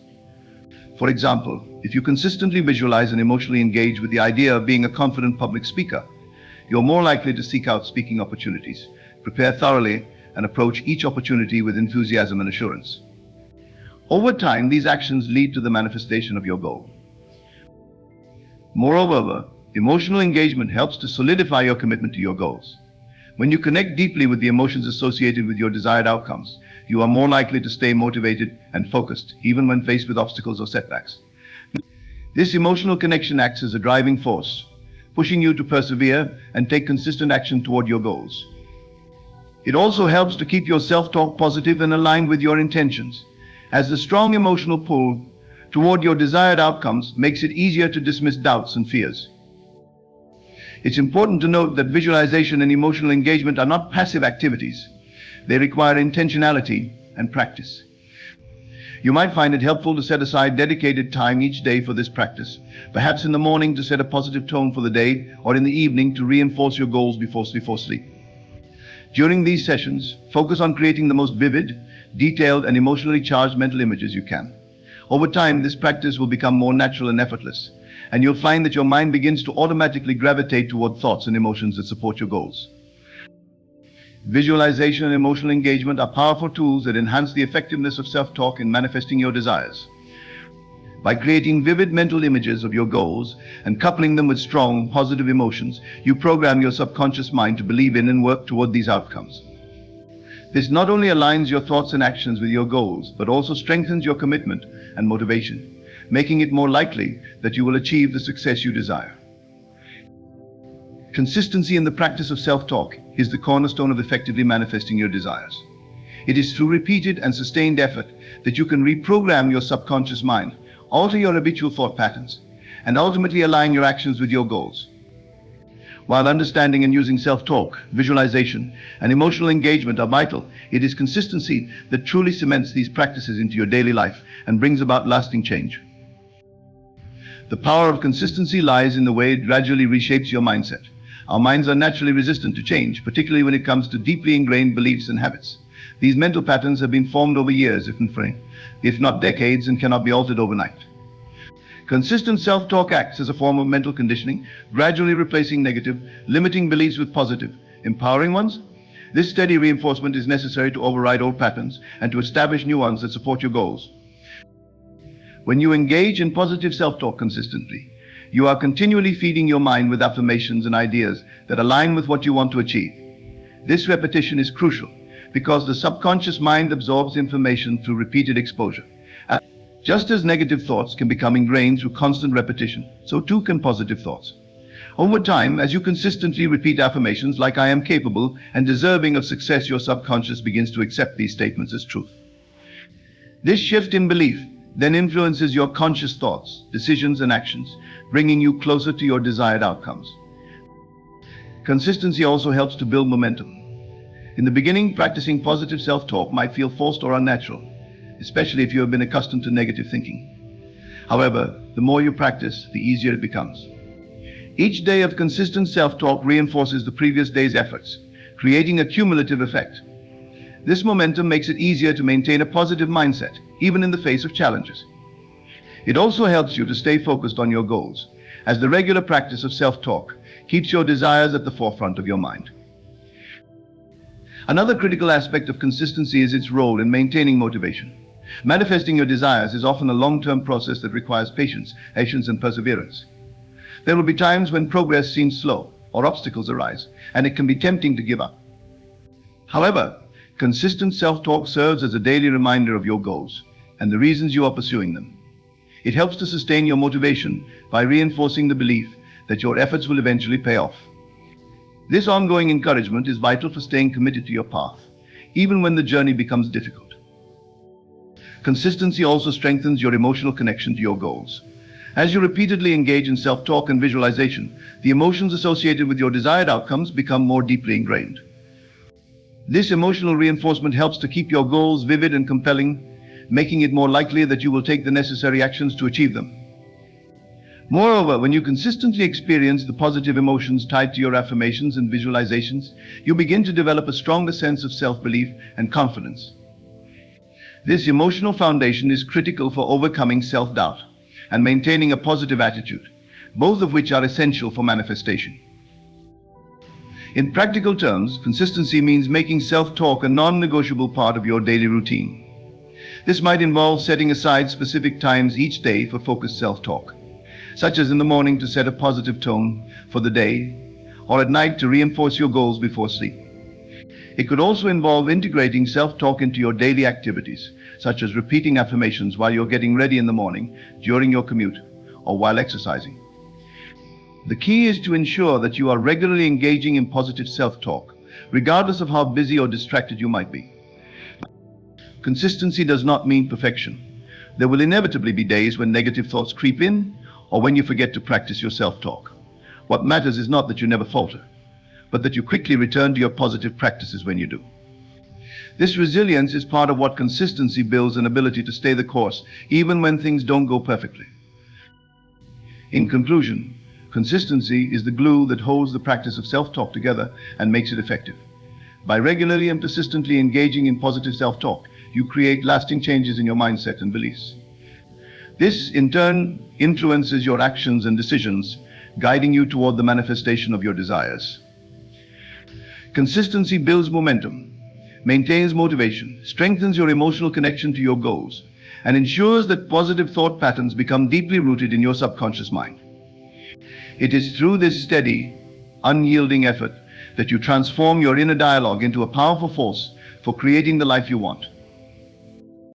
For example, if you consistently visualize and emotionally engage with the idea of being a confident public speaker, you're more likely to seek out speaking opportunities, prepare thoroughly, and approach each opportunity with enthusiasm and assurance. Over time, these actions lead to the manifestation of your goal. Moreover, emotional engagement helps to solidify your commitment to your goals. When you connect deeply with the emotions associated with your desired outcomes, you are more likely to stay motivated and focused, even when faced with obstacles or setbacks. This emotional connection acts as a driving force, pushing you to persevere and take consistent action toward your goals. It also helps to keep your self-talk positive and aligned with your intentions, as the strong emotional pull toward your desired outcomes makes it easier to dismiss doubts and fears. It's important to note that visualization and emotional engagement are not passive activities. They require intentionality and practice. You might find it helpful to set aside dedicated time each day for this practice, perhaps in the morning to set a positive tone for the day, or in the evening to reinforce your goals before sleep. During these sessions, focus on creating the most vivid, detailed, and emotionally charged mental images you can. Over time, this practice will become more natural and effortless, and you'll find that your mind begins to automatically gravitate toward thoughts and emotions that support your goals. Visualization and emotional engagement are powerful tools that enhance the effectiveness of self-talk in manifesting your desires. By creating vivid mental images of your goals and coupling them with strong, positive emotions, you program your subconscious mind to believe in and work toward these outcomes. This not only aligns your thoughts and actions with your goals, but also strengthens your commitment and motivation, making it more likely that you will achieve the success you desire. Consistency in the practice of self-talk is the cornerstone of effectively manifesting your desires. It is through repeated and sustained effort that you can reprogram your subconscious mind, alter your habitual thought patterns, and ultimately align your actions with your goals. While understanding and using self-talk, visualization, and emotional engagement are vital, it is consistency that truly cements these practices into your daily life and brings about lasting change. The power of consistency lies in the way it gradually reshapes your mindset. Our minds are naturally resistant to change, particularly when it comes to deeply ingrained beliefs and habits. These mental patterns have been formed over years, if not decades, and cannot be altered overnight. Consistent self-talk acts as a form of mental conditioning, gradually replacing negative, limiting beliefs with positive, empowering ones. This steady reinforcement is necessary to override old patterns and to establish new ones that support your goals. When you engage in positive self-talk consistently, you are continually feeding your mind with affirmations and ideas that align with what you want to achieve. This repetition is crucial because the subconscious mind absorbs information through repeated exposure. Just as negative thoughts can become ingrained through constant repetition, so too can positive thoughts. Over time, as you consistently repeat affirmations like "I am capable and deserving of success," your subconscious begins to accept these statements as truth. This shift in belief then influences your conscious thoughts, decisions, and actions, bringing you closer to your desired outcomes. Consistency also helps to build momentum. In the beginning, practicing positive self-talk might feel forced or unnatural, especially if you have been accustomed to negative thinking. However, the more you practice, the easier it becomes. Each day of consistent self-talk reinforces the previous day's efforts, creating a cumulative effect. This momentum makes it easier to maintain a positive mindset, even in the face of challenges. It also helps you to stay focused on your goals, as the regular practice of self-talk keeps your desires at the forefront of your mind. Another critical aspect of consistency is its role in maintaining motivation. Manifesting your desires is often a long-term process that requires patience, and perseverance. There will be times when progress seems slow or obstacles arise, and it can be tempting to give up. However, consistent self-talk serves as a daily reminder of your goals and the reasons you are pursuing them. It helps to sustain your motivation by reinforcing the belief that your efforts will eventually pay off. This ongoing encouragement is vital for staying committed to your path, even when the journey becomes difficult. Consistency also strengthens your emotional connection to your goals. As you repeatedly engage in self-talk and visualization, the emotions associated with your desired outcomes become more deeply ingrained. This emotional reinforcement helps to keep your goals vivid and compelling, making it more likely that you will take the necessary actions to achieve them. Moreover, when you consistently experience the positive emotions tied to your affirmations and visualizations, you begin to develop a stronger sense of self-belief and confidence. This emotional foundation is critical for overcoming self-doubt and maintaining a positive attitude, both of which are essential for manifestation. In practical terms, consistency means making self-talk a non-negotiable part of your daily routine. This might involve setting aside specific times each day for focused self-talk, such as in the morning to set a positive tone for the day, or at night to reinforce your goals before sleep. It could also involve integrating self-talk into your daily activities, such as repeating affirmations while you're getting ready in the morning, during your commute, or while exercising. The key is to ensure that you are regularly engaging in positive self-talk, regardless of how busy or distracted you might be. Consistency does not mean perfection. There will inevitably be days when negative thoughts creep in, or when you forget to practice your self-talk. What matters is not that you never falter, but that you quickly return to your positive practices when you do. This resilience is part of what consistency builds, an ability to stay the course, even when things don't go perfectly. In conclusion, consistency is the glue that holds the practice of self-talk together and makes it effective. By regularly and persistently engaging in positive self-talk, you create lasting changes in your mindset and beliefs. This, in turn, influences your actions and decisions, guiding you toward the manifestation of your desires. Consistency builds momentum, maintains motivation, strengthens your emotional connection to your goals, and ensures that positive thought patterns become deeply rooted in your subconscious mind. It is through this steady, unyielding effort that you transform your inner dialogue into a powerful force for creating the life you want.